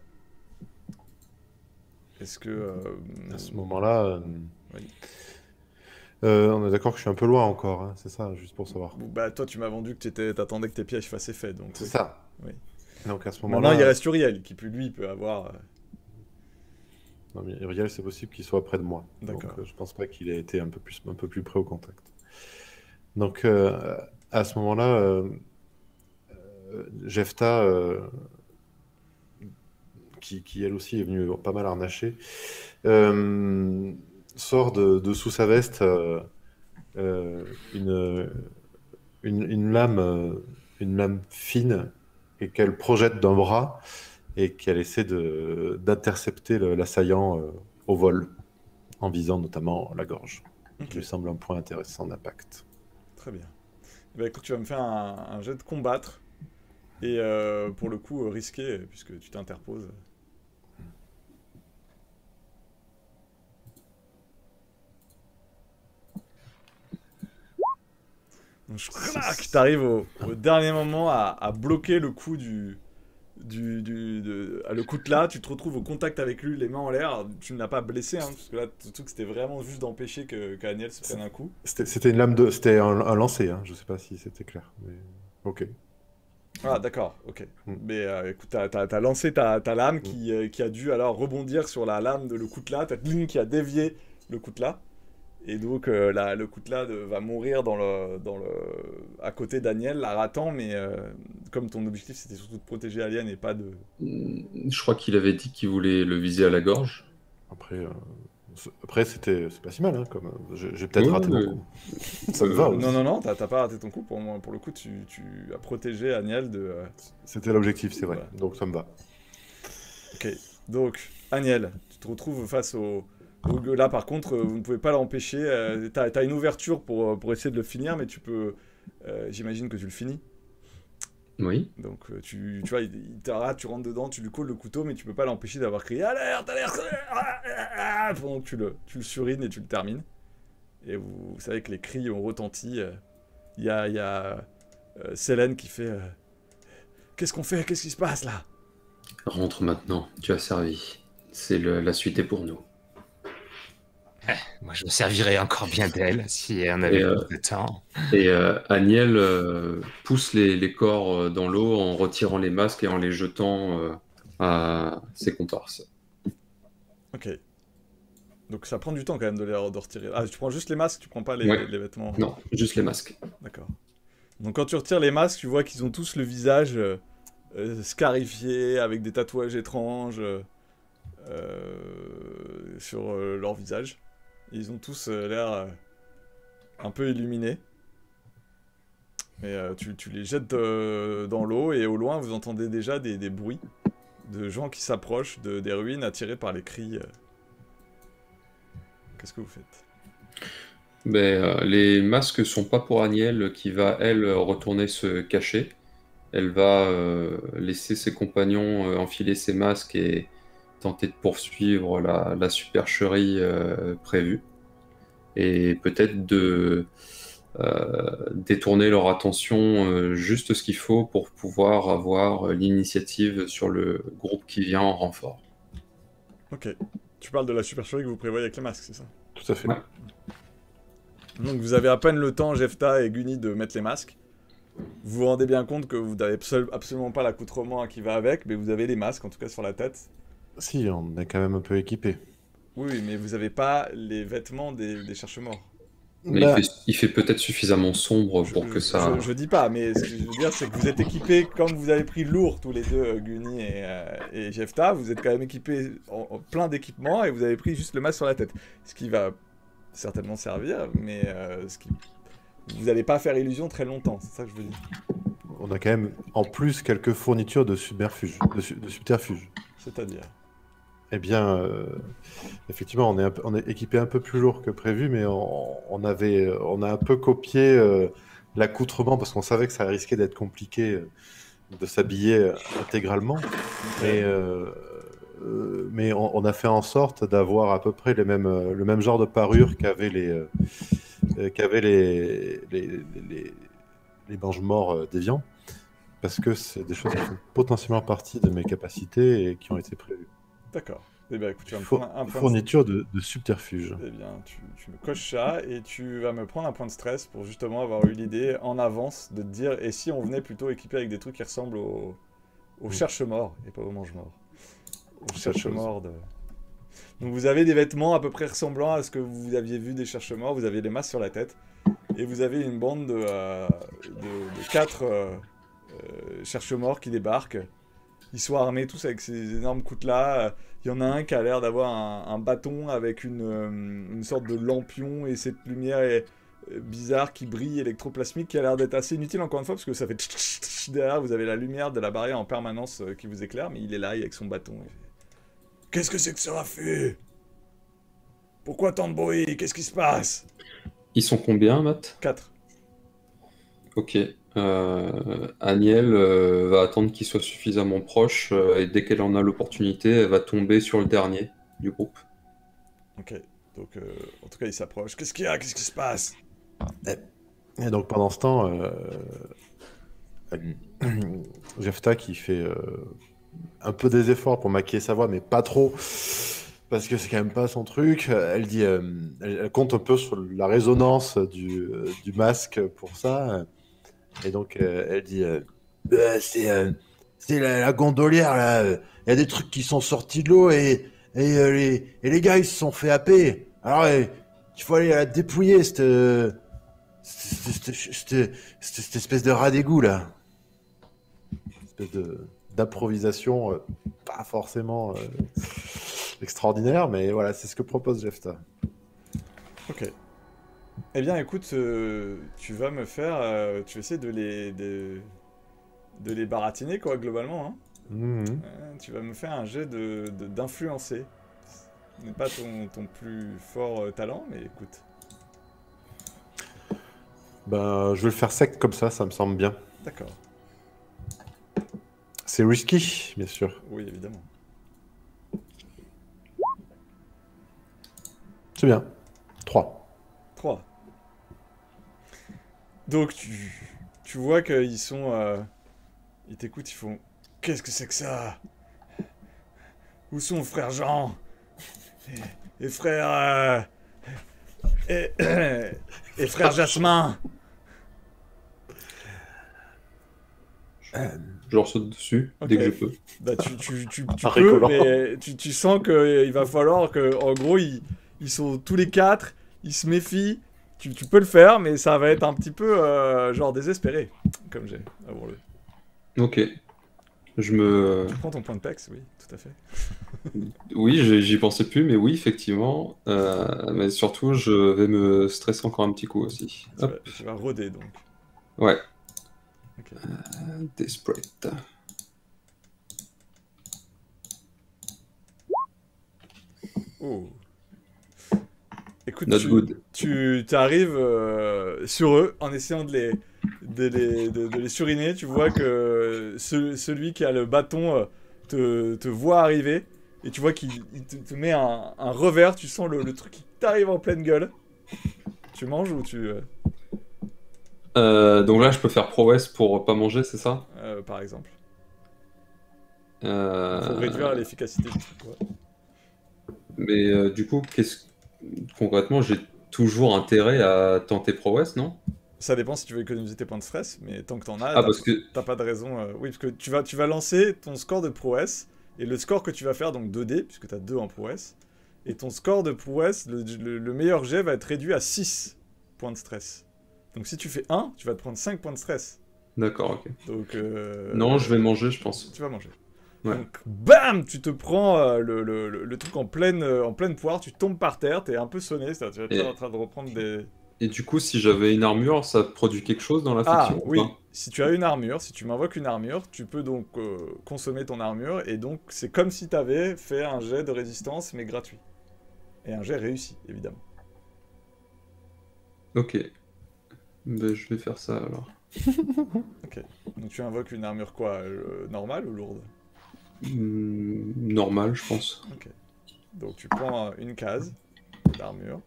Est-ce que... À ce moment-là... Oui. On est d'accord que je suis un peu loin encore, hein, c'est ça, juste pour savoir. Bah toi tu m'as vendu que t'attendais que tes pièges fassent effet, donc... C'est ça. Oui. Donc à ce moment-là... Maintenant il reste Uriel, qui lui peut avoir... Non mais Uriel c'est possible qu'il soit près de moi. D'accord. Donc je pense pas qu'il ait été un peu plus près au contact. Donc à ce moment-là, Jefta, qui elle aussi est venue pas mal harnacher, sort de sous sa veste une lame fine et qu'elle projette d'un bras et qu'elle essaie d'intercepter l'assaillant au vol, en visant notamment la gorge. Ok. Qui lui semble un point intéressant d'impact. Très bien. Bah écoute, tu vas me faire un jet de combattre et pour le coup risqué puisque tu t'interposes. Tu arrives au dernier moment à bloquer le coup le coutelas, tu te retrouves au contact avec lui, les mains en l'air, tu ne l'as pas blessé, hein, parce que là, le truc c'était vraiment juste d'empêcher qu'Aniel se prenne un coup. C'était un lancer, hein, je sais pas si c'était clair. Mais... Ok. Ah, d'accord, ok. Mais écoute, t'as lancé ta lame qui a dû alors rebondir sur la lame de le Koutla. T'as Tling qui a dévié le Koutla. Et donc, le Koutla va mourir à côté d'Aniel, la ratant. Mais comme ton objectif c'était surtout de protéger Alien et pas de. Je crois qu'il avait dit qu'il voulait le viser à la gorge. Après, c'est pas si mal, hein, j'ai peut-être raté mon coup. Ça me va aussi. Non, t'as pas raté ton coup. Pour le coup, tu as protégé Aniel de. C'était l'objectif, c'est vrai. Voilà. Donc ça me va. Ok. Donc, Aniel, tu te retrouves face au. Là, par contre, vous ne pouvez pas l'empêcher. T'as une ouverture pour essayer de le finir, mais tu peux. J'imagine que tu le finis. Oui. Donc, tu vois, il t'arrête, tu rentres dedans, tu lui colles le couteau, mais tu peux pas l'empêcher d'avoir crié alerte, alerte, pendant que tu le surines et tu le termines. Et vous savez que les cris ont retenti. Il y a Célène qui fait qu'est-ce qu'on fait? Qu'est-ce qui se passe là? Rentre maintenant, tu as servi. La suite est pour nous. Moi, je me servirais encore bien d'elle si on avait plus de temps. Et Aniel pousse les corps dans l'eau en retirant les masques et en les jetant à ses comparses. Ok. Donc ça prend du temps quand même de retirer. Ah, tu prends juste les masques, tu prends pas les vêtements? Non, juste les masques. D'accord. Donc quand tu retires les masques, tu vois qu'ils ont tous le visage scarifié, avec des tatouages étranges sur leur visage. Ils ont tous l'air un peu illuminés. Mais tu les jettes dans l'eau et au loin vous entendez déjà des bruits de gens qui s'approchent des ruines attirés par les cris. Qu'est-ce que vous faites? Les masques sont pas pour Aniel qui va, elle, retourner se cacher. Elle va laisser ses compagnons enfiler ses masques et tenter de poursuivre la supercherie prévue. Et peut-être de détourner leur attention juste ce qu'il faut pour pouvoir avoir l'initiative sur le groupe qui vient en renfort. Ok. Tu parles de la supercherie que vous prévoyez avec les masques, c'est ça? Tout à fait. Ouais. Donc vous avez à peine le temps, Jefta et Gunny, de mettre les masques. Vous vous rendez bien compte que vous n'avez absolument pas l'accoutrement qui va avec, mais vous avez les masques, en tout cas sur la tête. Si, on est quand même un peu équipé. Oui, mais vous n'avez pas les vêtements des cherche-morts. Mais il fait peut-être suffisamment sombre pour que ça... Je dis pas, mais ce que je veux dire, c'est que vous êtes équipés, comme vous avez pris lourd tous les deux, Gunny et Jefta, vous êtes quand même équipés en plein d'équipements et vous avez pris juste le masque sur la tête. Ce qui va certainement servir, mais vous n'allez pas faire illusion très longtemps, c'est ça que je veux dire. On a quand même en plus quelques fournitures de subterfuge. C'est-à-dire? Eh bien, effectivement, on est équipé un peu plus lourd que prévu, mais on a un peu copié l'accoutrement parce qu'on savait que ça risquait d'être compliqué de s'habiller intégralement. Mais on a fait en sorte d'avoir à peu près le même genre de parure qu'avaient les mange-morts déviants, parce que c'est des choses qui font potentiellement partie de mes capacités et qui ont été prévues. D'accord. Eh bien, écoute, tu vas me prendre un point fourniture de subterfuge. Eh bien, tu me coches ça et tu vas me prendre un point de stress pour justement avoir eu l'idée en avance de te dire et si on venait plutôt équipé avec des trucs qui ressemblent aux cherche-morts et pas aux mange-morts. Aux cherche-morts de... Donc vous avez des vêtements à peu près ressemblants à ce que vous aviez vu des cherche-morts, vous avez des masques sur la tête et vous avez une bande de 4 cherche-morts qui débarquent. Ils sont armés tous avec ces énormes coutelas. Il y en a un qui a l'air d'avoir un bâton avec une sorte de lampion et cette lumière bizarre qui brille électroplasmique qui a l'air d'être assez inutile encore une fois parce que ça fait derrière vous avez la lumière de la barrière en permanence qui vous éclaire mais il est là avec son bâton. Qu'est-ce que c'est que ça a fait? Pourquoi tant de bruit? Qu'est-ce qui se passe? Ils sont combien, Matt? 4. Ok. Aniel va attendre qu'il soit suffisamment proche et dès qu'elle en a l'opportunité, elle va tomber sur le dernier du groupe. Ok, donc en tout cas il s'approche. Qu'est-ce qu'il y a? Qu'est-ce qui se passe? Et donc pendant ce temps, Jefta qui fait un peu des efforts pour maquiller sa voix, mais pas trop, parce que c'est quand même pas son truc. Elle dit, elle compte un peu sur la résonance du masque pour ça. Et donc, elle dit C'est la gondolière, là. Il y a des trucs qui sont sortis de l'eau et les gars, ils se sont fait happer. Alors, il faut aller la dépouiller, cette espèce de rat d'égout, là. Espèce d'improvisation pas forcément extraordinaire, mais voilà, c'est ce que propose Jefta. Ok. Eh bien, écoute, tu vas me faire... tu vas essayer de les baratiner, quoi, globalement. Hein. Mhm. Tu vas me faire un jet d'influencer. Ce n'est pas ton plus fort talent, mais écoute. Ben, je vais le faire sec comme ça me semble bien. D'accord. C'est risky, bien sûr. Oui, évidemment. C'est bien. 3. 3. Donc, tu vois qu'ils sont... ils t'écoutent, ils font... Qu'est-ce que c'est que ça? Où sont frère Jean? Et frère... et, et frère Jasmin? Je leur saute dessus dès que je peux. Bah, tu Pas peux, rigolant. mais tu sens qu'il va falloir que, en gros, ils sont tous les quatre, ils se méfient. Tu peux le faire, mais ça va être un petit peu genre désespéré, comme j'ai. Avouons-le. Ok. Je me. Tu prends ton point de pex, oui, tout à fait. Oui, j'y pensais plus, mais oui, effectivement. Mais surtout, je vais me stresser encore un petit coup aussi. Hop. Tu vas rôder donc. Ouais. Ok. Desperate. Oh. Écoute, Not good. tu arrives sur eux en essayant de les suriner. Tu vois que celui qui a le bâton te voit arriver et tu vois qu'il te met un revers. Tu sens le truc qui t'arrive en pleine gueule. Tu manges ou Donc là, je peux faire prouesse pour pas manger, c'est ça? par exemple. Euh, Pour réduire l'efficacité du truc. Ouais. Mais du coup, concrètement, j'ai toujours intérêt à tenter prouesse, non? Ça dépend si tu veux économiser tes points de stress, mais tant que t'en as, Ah, parce que. t'as pas de raison. Oui, parce que tu vas lancer ton score de prouesse, et le score que tu vas faire, donc 2D, puisque t'as 2 en prouesse, et ton score de prouesse, le meilleur jet va être réduit à 6 points de stress. Donc si tu fais 1, tu vas te prendre 5 points de stress. D'accord, ok. Donc. Non, je vais manger, je pense. Tu vas manger. Ouais. Donc, bam, tu te prends le truc en pleine poire, tu tombes par terre, t'es un peu sonné, c'est-à-dire tu es en train de reprendre des. Et du coup, si j'avais une armure, ça produit quelque chose dans la Ah fiction ou oui, pas? si tu as une armure, si tu m'invoques une armure, tu peux donc consommer ton armure, et donc c'est comme si tu avais fait un jet de résistance, mais gratuit. Et un jet réussi, évidemment. Ok. Ben, je vais faire ça alors. Ok. Donc tu invoques une armure quoi, normale ou lourde? Normal, je pense. Ok. Donc tu prends une case d'armure.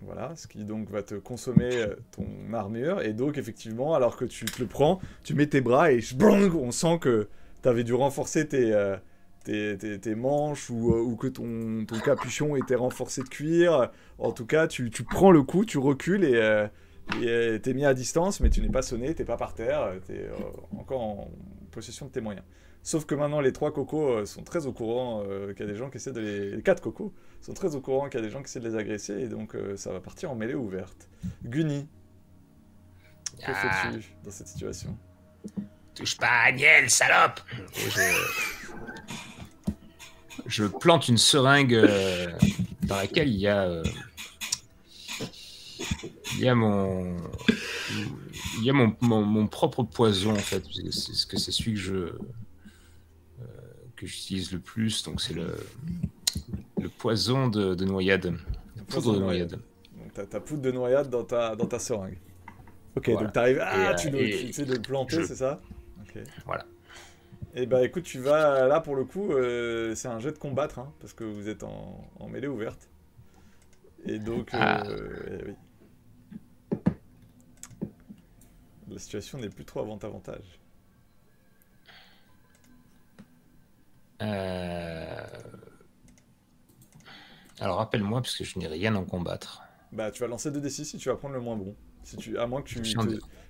Voilà, ce qui donc va te consommer ton armure. Et donc, effectivement, alors que tu te le prends, tu mets tes bras et sbrung, on sent que tu avais dû renforcer tes manches ou que ton capuchon était renforcé de cuir. En tout cas, tu prends le coup, tu recules et t'es mis à distance, mais tu n'es pas sonné, t'es pas par terre, t'es encore en possession de tes moyens. Sauf que maintenant, les 3 cocos sont très au courant qu'il y a des gens qui essaient de les 4 cocos sont très au courant qu'il y a des gens qui essaient de les agresser, et donc ça va partir en mêlée ouverte. Gunny, que fais-tu dans cette situation? Touche pas à Agnel, salope! Je plante une seringue dans laquelle il y a mon propre poison en fait. C'est celui que j'utilise le plus, donc c'est le poison de noyade. La poudre de noyade. Donc t'as ta poudre de noyade dans ta seringue. Ok, Voilà. donc t'arrives. Tu essaies de le planter, c'est ça? Ok. Voilà. Et bah écoute, tu vas là pour le coup, c'est un jet de combattre, hein, parce que vous êtes en mêlée ouverte. Et donc, oui. La situation n'est plus trop avantage. Alors rappelle-moi, parce que je n'ai rien en combattre. Bah tu vas lancer 2d6 et tu vas prendre le moins bon. À moins que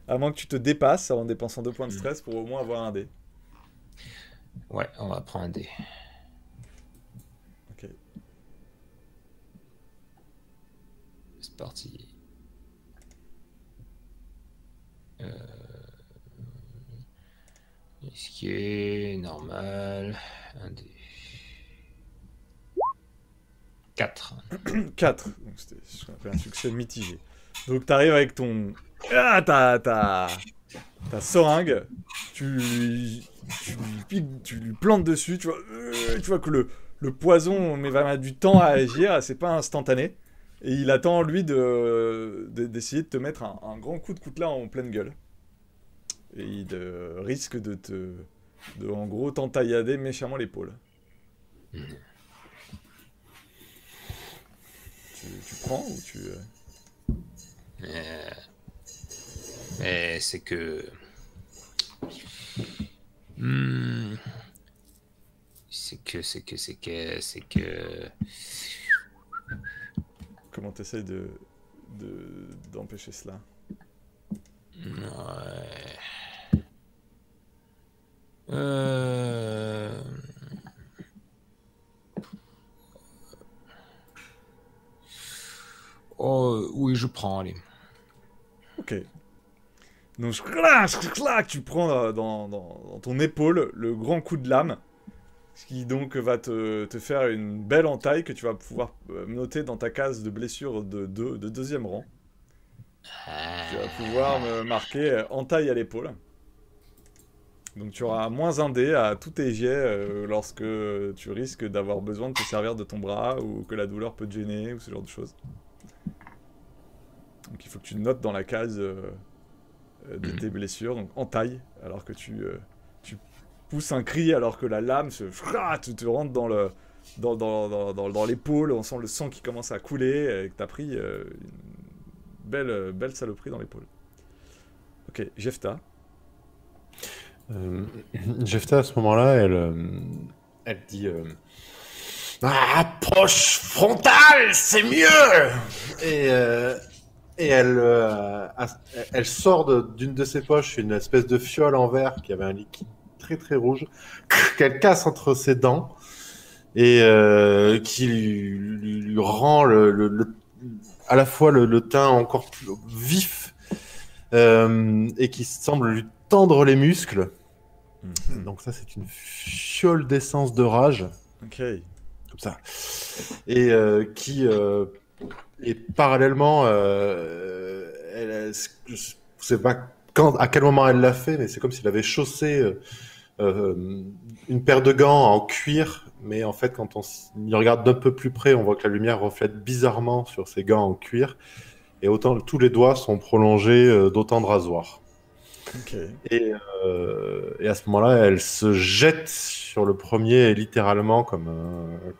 à moins que tu te dépasses en dépensant 2 points de stress pour au moins avoir un dé. Ouais, on va prendre un dé. Ok. C'est parti. Risqué, normal, un dé. 4. 4. Donc c'était ce qu'on appelle un succès mitigé. Donc t'arrives avec ton... Ah, ta seringue, tu lui plantes dessus, tu vois que le poison va mettre du temps à agir, c'est pas instantané. Et il attend, lui, d'essayer de te mettre un grand coup de coutelas en pleine gueule. Et il risque de en gros, t'entaillader méchamment l'épaule. Tu prends ou tu... Mais c'est que... C'est que... Comment t'essayes d'empêcher cela? Ouais. Oh, oui, je prends, allez. Ok. Donc, tu prends dans ton épaule le grand coup de lame, ce qui donc va te faire une belle entaille que tu vas pouvoir noter dans ta case de blessure de deuxième rang. Tu vas pouvoir me marquer entaille à l'épaule. Donc tu auras moins un dé à tous tes jets lorsque tu risques d'avoir besoin de te servir de ton bras ou que la douleur peut te gêner ou ce genre de choses. Donc il faut que tu notes dans la case de tes blessures, donc entaille, alors que tu pousses un cri alors que la lame te rentre dans l'épaule, on sent le sang qui commence à couler et que t'as pris une belle saloperie dans l'épaule. Ok, Jefta. Jefta, à ce moment-là, elle dit approche frontale, c'est mieux. Et elle sort d'une de ses poches une espèce de fiole en verre qui avait un liquide très très rouge qu'elle casse entre ses dents et qui lui rend à la fois le teint encore plus vif et qui semble lui tendre les muscles. Donc ça, c'est une fiole d'essence de rage. Ok. Comme ça. Et qui... et parallèlement, je sais pas à quel moment elle l'a fait, mais c'est comme s'il avait chaussé une paire de gants en cuir. Mais en fait, quand on y regarde d'un peu plus près, on voit que la lumière reflète bizarrement sur ces gants en cuir. Et autant tous les doigts sont prolongés d'autant de rasoirs. Okay. Et à ce moment-là, elle se jette sur le premier littéralement comme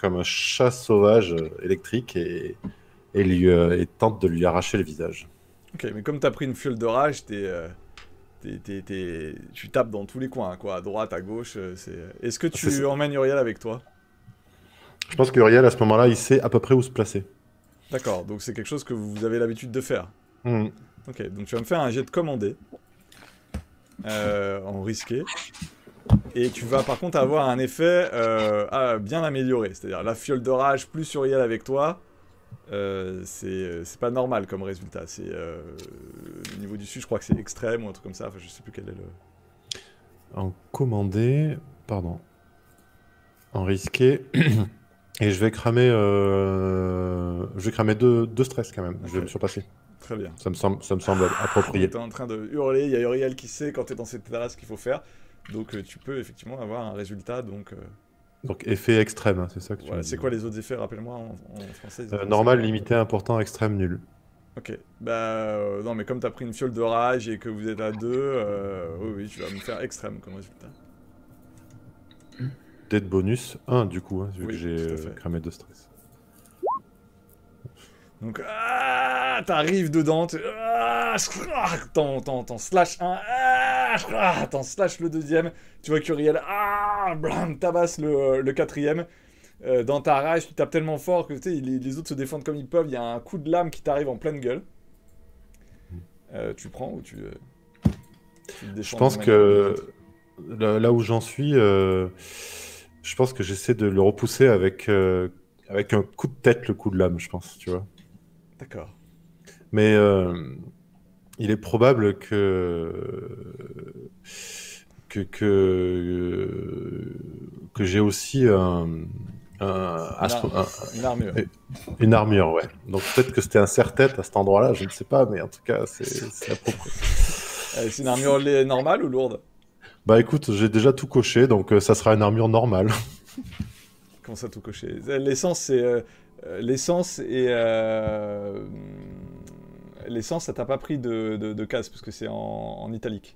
un chat sauvage électrique et tente de lui arracher le visage. Ok, mais comme t'as pris une fiole de rage, tu tapes dans tous les coins, quoi, à droite, à gauche. Est-ce que tu emmènes Uriel avec toi? Je pense que Uriel, à ce moment-là, il sait à peu près où se placer. D'accord, donc c'est quelque chose que vous avez l'habitude de faire. Ok, donc tu vas me faire un jet de commandé. En risqué. Et tu vas par contre avoir un effet bien amélioré. C'est-à-dire la fiole de rage plus Uriel avec toi. C'est pas normal comme résultat. C'est au niveau du dessus, je crois que c'est extrême ou un truc comme ça. Enfin, je sais plus quel est le. En commandé, pardon. En risqué. Et je vais cramer deux stress quand même. Okay. Je vais me surpasser. Très bien. Ça me semble approprié. Tu es en train de hurler, il y a Uriel qui sait quand tu es dans cette état-là ce qu'il faut faire. Donc tu peux effectivement avoir un résultat. Donc effet extrême, hein, c'est ça que tu voilà, c'est quoi les autres effets? Rappelle-moi en français. Normal, limité, important, extrême, nul. Ok. Non, mais comme tu as pris une fiole de rage et que vous êtes à deux, oui, tu vas me faire extrême comme résultat. Dé de bonus 1 du coup, hein, vu que j'ai cramé 2 stress. Donc, t'arrives dedans, t'en slash un, t'en slash le deuxième, tu vois qu'Uriel, blam, tabasse le quatrième. Dans ta rage, tu tapes tellement fort que les autres se défendent comme ils peuvent, il y a un coup de lame qui t'arrive en pleine gueule. Tu prends ou tu te Je défends pense de manière que intelligente? là où j'en suis, je pense que j'essaie de le repousser avec un coup de tête, le coup de lame, je pense, tu vois. D'accord. Mais il est probable que j'ai aussi Une, ar- une armure. une armure, ouais. Donc peut-être que c'était un serre-tête à cet endroit-là, je ne sais pas, mais en tout cas, c'est approprié. C'est une armure normale ou lourde? Bah écoute, j'ai déjà tout coché, donc ça sera une armure normale. Comment ça tout coché? L'essence, c'est. L'essence et. L'essence, ça t'a pas pris de case, parce que c'est en italique.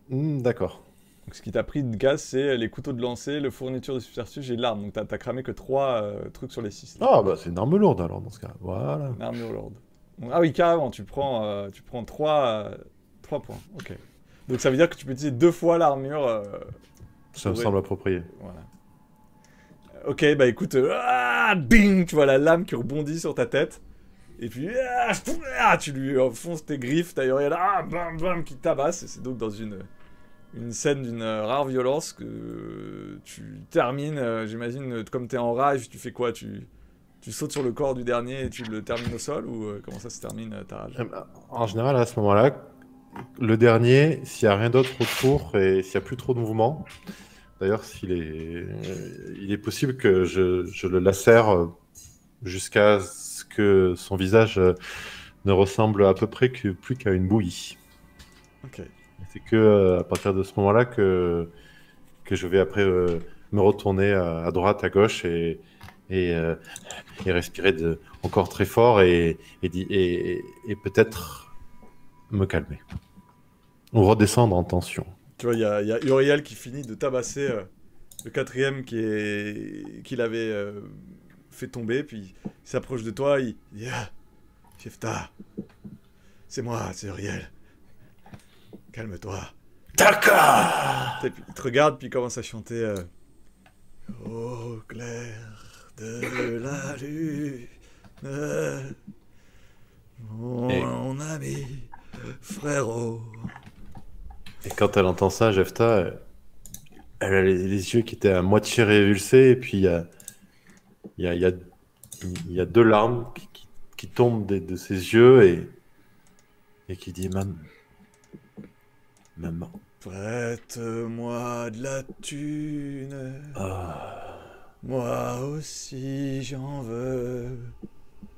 D'accord. Donc ce qui t'a pris de gaz, c'est les couteaux de lancer, le fourniture de subterfuge et l'arme. Donc t'as cramé que 3 trucs sur les 6. Ah bah c'est une arme lourde alors dans ce cas. Voilà. Une armure lourde. Donc, ah oui, carrément, tu prends 3 points. Ok. Donc ça veut dire que tu peux utiliser 2 fois l'armure. Ça me pour- semble approprié. Voilà. Ok, bah écoute, bing, tu vois la lame qui rebondit sur ta tête. Et puis, tu lui enfonces tes griffes, t'as Uriel, bam, bam, qui tabasse. Et c'est donc dans une scène d'une rare violence que tu termines, j'imagine, comme t'es en rage, tu fais quoi? Tu sautes sur le corps du dernier et tu le termines au sol? Ou comment ça se termine ta rage? En général, à ce moment-là, le dernier, s'il n'y a rien d'autre autour et s'il n'y a plus trop de mouvement, d'ailleurs, il est possible que je le lacère jusqu'à ce que son visage ne ressemble à peu près plus qu'à une bouillie. Ok. C'est que à partir de ce moment-là que je vais après me retourner à droite, à gauche et respirer encore très fort et peut-être me calmer. Ou redescendre en tension. Tu vois, il y a Uriel qui finit de tabasser le 4e qu'il avait fait tomber, puis il s'approche de toi, il dit Jefta, c'est moi, c'est Uriel. Calme-toi. D'accord. Et puis, il te regarde, puis il commence à chanter Au clair de la lune, mon ami, frérot. Et quand elle entend ça, Jefta, elle a les yeux qui étaient à moitié révulsés, et puis il y a 2 larmes qui tombent de ses yeux et qui dit Maman. Prête-moi de la thune. Moi aussi j'en veux.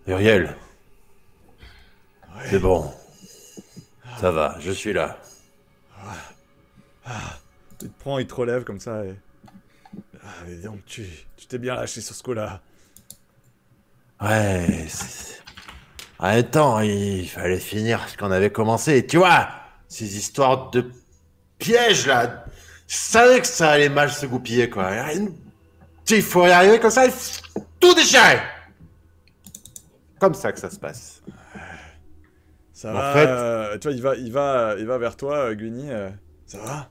Uriel, Ouais. c'est bon. Ça va, je suis là. Il te prend, il te relève comme ça et... mais donc tu t'es bien lâché sur ce coup-là. Ouais, en même temps, il fallait finir ce qu'on avait commencé. Et tu vois, ces histoires de pièges là, je savais que ça allait mal se goupiller quoi. Il faut y arriver comme ça, il faut tout déchirer. Comme ça que ça se passe. Ça En va, fait- tu vois, il va vers toi, Gwynny. Ça va?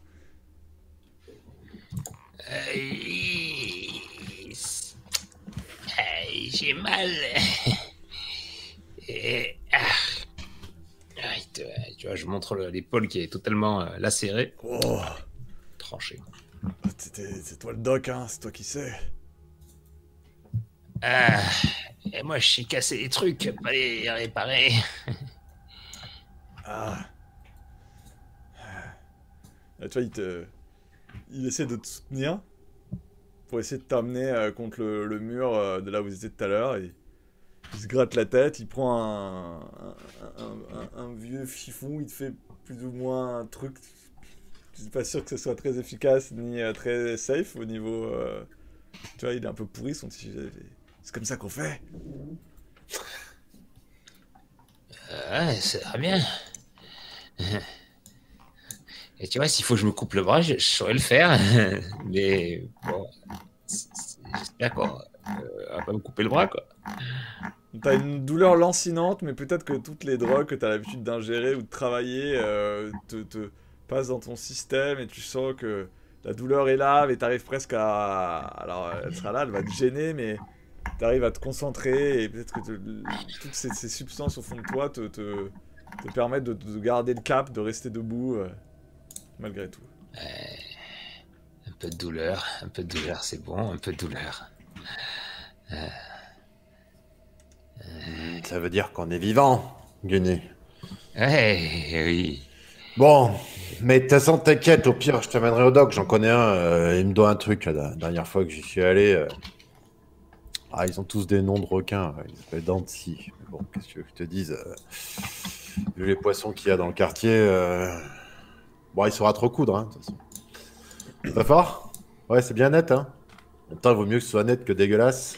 J'ai mal. Tu vois, je montre l'épaule qui est totalement lacérée, Oh, tranchée. c'est toi le doc, hein, c'est toi qui sais. Et moi, je sais casser les trucs, pas les réparer. Tu vois, il essaie de te soutenir pour essayer de t'amener contre le mur de là où vous étiez tout à l'heure. Et il se gratte la tête, il prend un vieux chiffon, il te fait plus ou moins un truc. Je suis pas sûr que ce soit très efficace ni très safe au niveau. Tu vois, il est un peu pourri son petit. C'est comme ça qu'on fait. Ouais, c'est très bien. Et tu vois, s'il faut que je me coupe le bras, je saurais le faire. Mais bon, j'espère qu'on va pas me couper le bras, quoi. T'as une douleur lancinante, mais peut-être que toutes les drogues que t'as l'habitude d'ingérer ou de travailler te passent dans ton système et tu sens que la douleur est là, mais t'arrives presque à... Alors, elle sera là, elle va te gêner, mais t'arrives à te concentrer et peut-être que toutes ces substances au fond de toi te permettent de garder le cap, de rester debout, malgré tout. Un peu de douleur, c'est bon, un peu de douleur. Ça veut dire qu'on est vivant, Guinée. Oui. Bon, mais de toute façon, t'inquiète, au pire, je t'amènerai au doc, j'en connais un, il me doit un truc, la dernière fois que j'y suis allé. Ah, ils ont tous des noms de requins, ils s'appellent Dancy. Mais bon, qu'est-ce que tu veux que je te dise vu les poissons qu'il y a dans le quartier, bon, il saura trop coudre, hein, de toute façon. Pas fort? Ouais, c'est bien net, hein. En même temps, il vaut mieux que ce soit net que dégueulasse.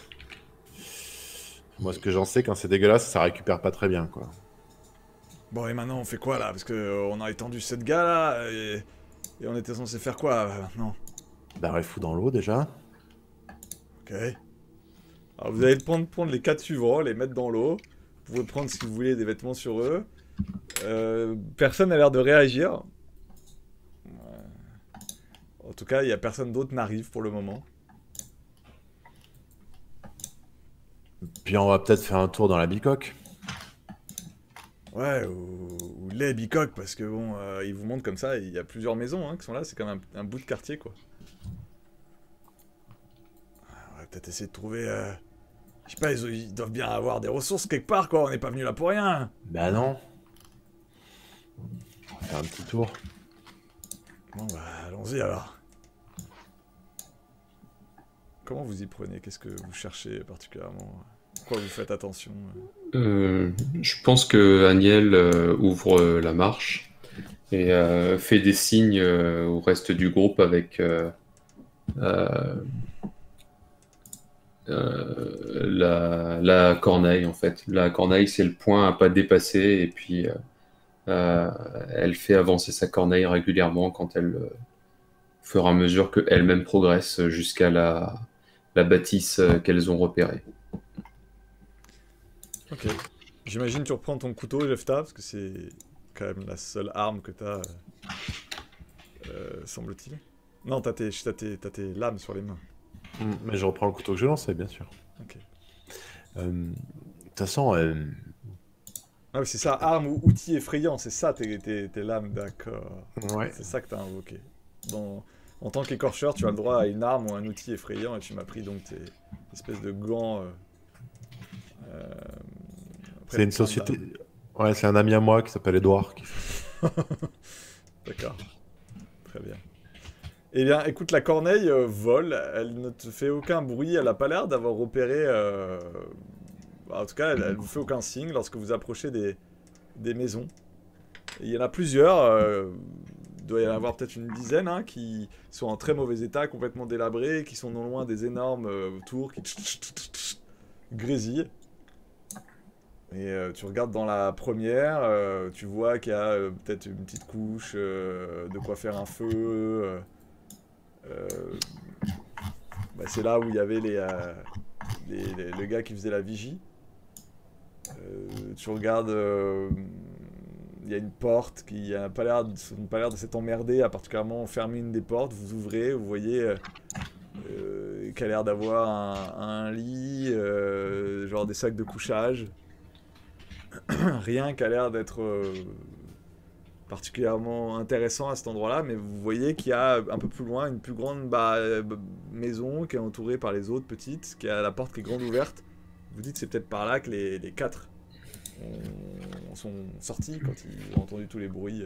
Moi, ce que j'en sais, quand c'est dégueulasse, ça récupère pas très bien, quoi. Bon, et maintenant, on fait quoi, là? Parce que on a étendu 7 gars, là, et on était censé faire quoi, maintenant? Bah, fou dans l'eau, déjà. Ok. Alors, vous allez prendre les 4 suivants, les mettre dans l'eau. Vous pouvez prendre, si vous voulez, des vêtements sur eux. Personne n'a l'air de réagir. En tout cas, il n'y a personne d'autre n'arrive pour le moment. Puis on va peut-être faire un tour dans la bicoque. Ouais, ou les bicoques, parce que bon, ils vous montrent comme ça, il y a plusieurs maisons qui sont là, c'est quand même un bout de quartier, quoi. On va peut-être essayer de trouver... Je sais pas, ils doivent bien avoir des ressources quelque part, quoi, on n'est pas venu là pour rien. Bah non. On va faire un petit tour. Bon bah, allons-y alors. Comment vous y prenez? Qu'est-ce que vous cherchez particulièrement? Pourquoi vous faites attention? Je pense que Aniel ouvre la marche et fait des signes au reste du groupe avec la corneille, en fait. La corneille, c'est le point à pas dépasser, et puis elle fait avancer sa corneille régulièrement quand elle, au fur et à mesure qu'elle-même progresse jusqu'à la bâtisse qu'elles ont repérée. Ok. J'imagine tu reprends ton couteau, Jefta, parce que c'est quand même la seule arme que t'as, semble-t-il. Non, t'as tes lames sur les mains. Mais je reprends le couteau que je lançais, bien sûr. Ok. De toute façon, Ah oui, c'est ça, arme ou outil effrayant, c'est ça tes lames, d'accord. ouais. C'est ça que t'as invoqué. En tant qu'écorcheur, tu as le droit à une arme ou un outil effrayant, et tu m'as pris donc tes espèces de gants... C'est une société... Ouais, c'est un ami à moi qui s'appelle Edouard. D'accord. Très bien. Eh bien, écoute, la corneille vole, elle ne te fait aucun bruit, elle n'a pas l'air d'avoir repéré... En tout cas, elle vous fait aucun signe lorsque vous approchez des maisons. Et il y en a plusieurs, il doit y en avoir peut-être une dizaine, qui sont en très mauvais état, complètement délabrés, qui sont non loin des énormes tours qui grésillent. Et tu regardes dans la première, tu vois qu'il y a peut-être une petite couche, de quoi faire un feu. C'est là où il y avait les gars qui faisaient la vigie. Tu regardes, il y a une porte qui n'a pas l'air de s'être emmerdée à particulièrement fermer une des portes. Vous ouvrez, vous voyez qu'il a l'air d'avoir un lit, genre des sacs de couchage. Rien qui a l'air d'être particulièrement intéressant à cet endroit-là, mais vous voyez qu'il y a un peu plus loin une plus grande maison qui est entourée par les autres petites, qui a la porte qui est grande ouverte. Vous dites c'est peut-être par là que les quatre sont sortis quand ils ont entendu tous les bruits.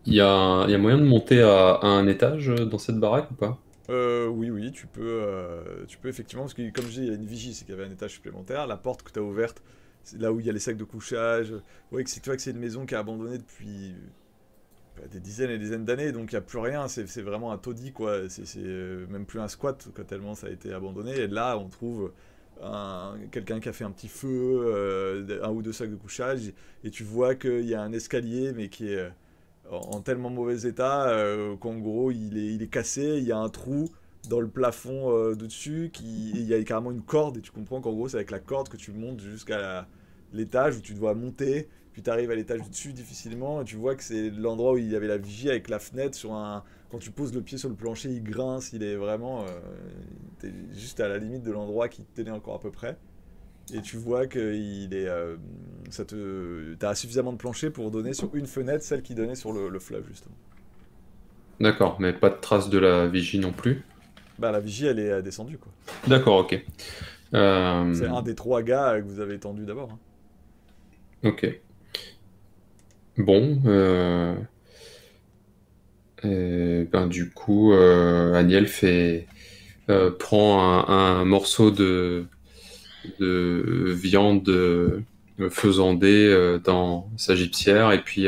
Il y a moyen de monter à un étage dans cette baraque ou pas? Oui, tu peux effectivement, parce que comme je dis, il y a une vigie, c'est qu'il y avait un étage supplémentaire. La porte que tu as ouverte, c'est là où il y a les sacs de couchage. Vous voyez que tu vois que c'est une maison qui est abandonnée depuis des dizaines et des dizaines d'années, donc il n'y a plus rien, c'est vraiment un taudis, quoi. C'est même plus un squat, quoi, tellement ça a été abandonné. Et là, on trouve quelqu'un qui a fait un petit feu, un ou deux sacs de couchage, et tu vois qu'il y a un escalier, mais qui est en tellement mauvais état qu'en gros il est cassé, il y a un trou dans le plafond de dessus, il y a carrément une corde, et tu comprends qu'en gros c'est avec la corde que tu montes jusqu'à l'étage où tu dois monter, puis tu arrives à l'étage du dessus difficilement, et tu vois que c'est l'endroit où il y avait la vigie avec la fenêtre sur un... Quand tu poses le pied sur le plancher, il grince, il est vraiment... t'es juste à la limite de l'endroit qui te tenait encore à peu près. Et tu vois qu'il est... t'as suffisamment de plancher pour donner sur une fenêtre, celle qui donnait sur le fleuve, justement. D'accord, mais pas de trace de la vigie non plus. Bah, la vigie, elle est descendue, quoi. D'accord, ok. C'est un des 3 gars que vous avez tendu d'abord. Hein. Ok. Bon, ben du coup, Aniel prend un morceau de viande faisandée dans sa gibecière et puis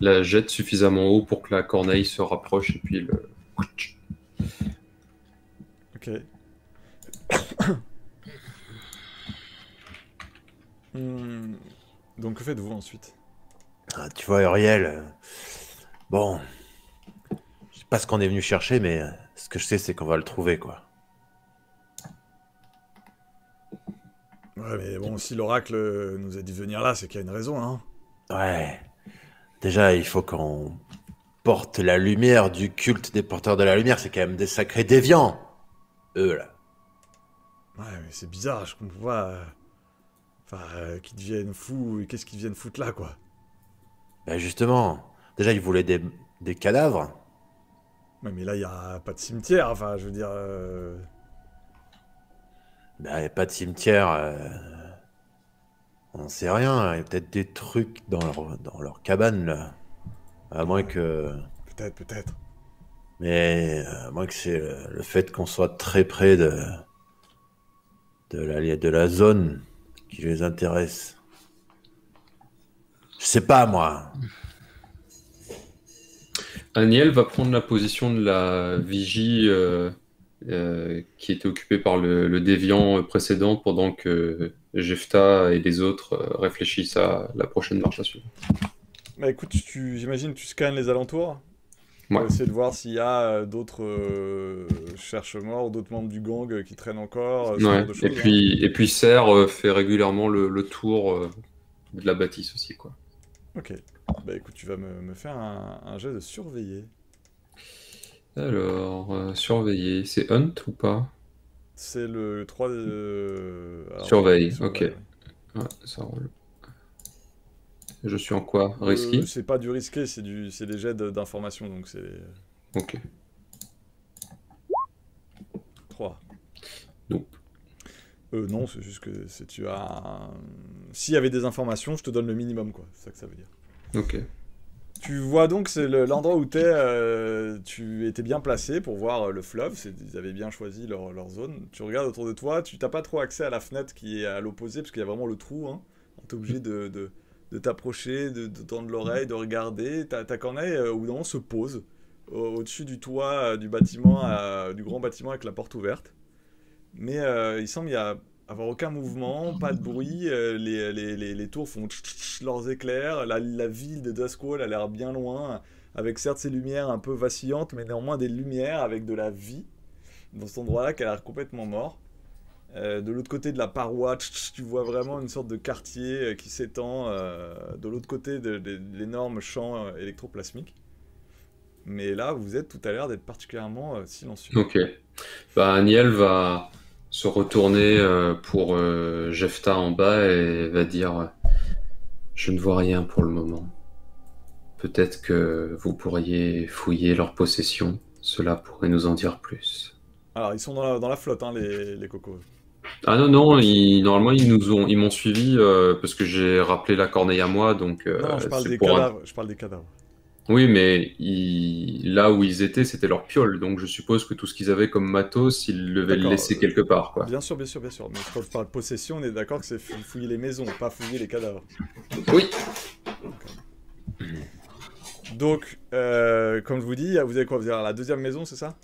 la jette suffisamment haut pour que la corneille se rapproche et puis le... Ok. Donc que faites-vous ensuite? Ah, tu vois, Uriel, bon, je sais pas ce qu'on est venu chercher, mais ce que je sais, c'est qu'on va le trouver, quoi. Ouais, mais bon, si l'oracle nous a dit de venir là, c'est qu'il y a une raison, hein. Ouais. Déjà, il faut qu'on porte la lumière du culte des porteurs de la lumière. C'est quand même des sacrés déviants. Eux, là. Ouais, mais c'est bizarre, je comprends pas. Enfin, qu'ils deviennent fous, qu'est-ce qu'ils viennent foutre là, quoi? Ben justement, déjà, ils voulaient des cadavres. Ouais, mais là, il y a pas de cimetière, enfin, je veux dire... Ben, il n'y a pas de cimetière. On n'en sait rien. Il y a peut-être des trucs dans leur cabane, là. À moins que... Peut-être. Mais à moins que c'est le fait qu'on soit très près de la zone qui les intéresse. Je sais pas, moi. Aniel va prendre la position de la vigie qui était occupée par le déviant précédent pendant que Jefta et les autres réfléchissent à la prochaine marche à suivre. Bah écoute, j'imagine que tu scannes les alentours Ouais. pour essayer de voir s'il y a d'autres cherche-morts, d'autres membres du gang qui traînent encore, ce Ouais. genre de choses. hein. Et puis Serre fait régulièrement le tour de la bâtisse aussi, quoi. Ok. Bah écoute, tu vas me faire un jet de surveiller. Alors, surveiller, c'est Hunt ou pas? C'est le 3 de... alors, Surveille, surveille, ok. ouais. Ouais, ça roule. Je suis en quoi? Risky? C'est pas du risqué, c'est des jets d'information, donc c'est... Ok. 3. Donc. Non, c'est juste que tu as... S'il y avait des informations, je te donne le minimum, quoi. C'est ça que ça veut dire. Ok. Tu vois donc, c'est l'endroit où tu étais bien placé pour voir le fleuve. Ils avaient bien choisi leur zone. Tu regardes autour de toi, tu n'as pas trop accès à la fenêtre qui est à l'opposé, parce qu'il y a vraiment le trou. Hein. Tu es obligé de t'approcher, de tendre l'oreille, de regarder. Ta corneille, au bout d'un moment, se pose au-dessus du toit du bâtiment, du grand bâtiment avec la porte ouverte. Mais il semble y avoir aucun mouvement, pas de bruit, les tours font leurs éclairs, la ville de Duskwall a l'air bien loin, avec certes ces lumières un peu vacillantes, mais néanmoins des lumières avec de la vie, dans cet endroit-là qui a l'air complètement mort. De l'autre côté de la paroi, tu vois vraiment une sorte de quartier qui s'étend de l'autre côté de l'énorme champ électroplasmique. Mais là, vous êtes tout à l'heure d'être particulièrement silencieux. Ok. Bah, Aniel va se retourner pour Jefta en bas et va dire je ne vois rien pour le moment. Peut-être que vous pourriez fouiller leur possession. Cela pourrait nous en dire plus. Alors, ils sont dans la flotte, hein, les cocos. Ah non, non, normalement ils m'ont suivi parce que j'ai rappelé la corneille à moi, donc Non, je parle c'est des pour cadavres. Je parle des cadavres. Oui, mais là où ils étaient, c'était leur piole, donc je suppose que tout ce qu'ils avaient comme matos, ils devaient le D'accord, laisser quelque part, quoi. Bien sûr. Mais quand je parle possession, on est d'accord que c'est fouiller les maisons, pas fouiller les cadavres. Oui. Donc, comme je vous dis, vous avez quoi? Vous avez la deuxième maison, c'est ça?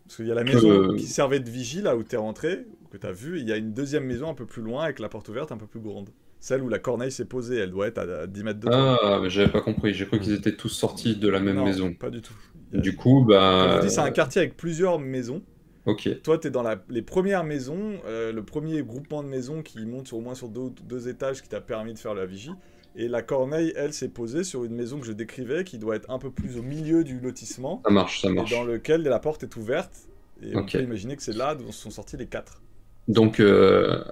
Parce qu'il y a la maison qui servait de vigie, là où t'es rentré, que t'as vu, et il y a une deuxième maison un peu plus loin, avec la porte ouverte un peu plus grande. Celle où la corneille s'est posée, elle doit être à 10 mètres de toi. Ah, mais j'avais pas compris, j'ai cru qu'ils étaient tous sortis de la même Non, maison. pas du tout. Du coup, Comme bah... je dis, c'est un quartier avec plusieurs maisons. Ok. Toi, t'es dans les premières maisons, le premier groupement de maisons qui monte au moins sur deux étages qui t'a permis de faire la vigie. Et la corneille, elle, s'est posée sur une maison que je décrivais, qui doit être un peu plus au milieu du lotissement. Ça marche. Et dans lequel la porte est ouverte. Et on Ok. peut imaginer que c'est là d'où sont sortis les 4. Donc,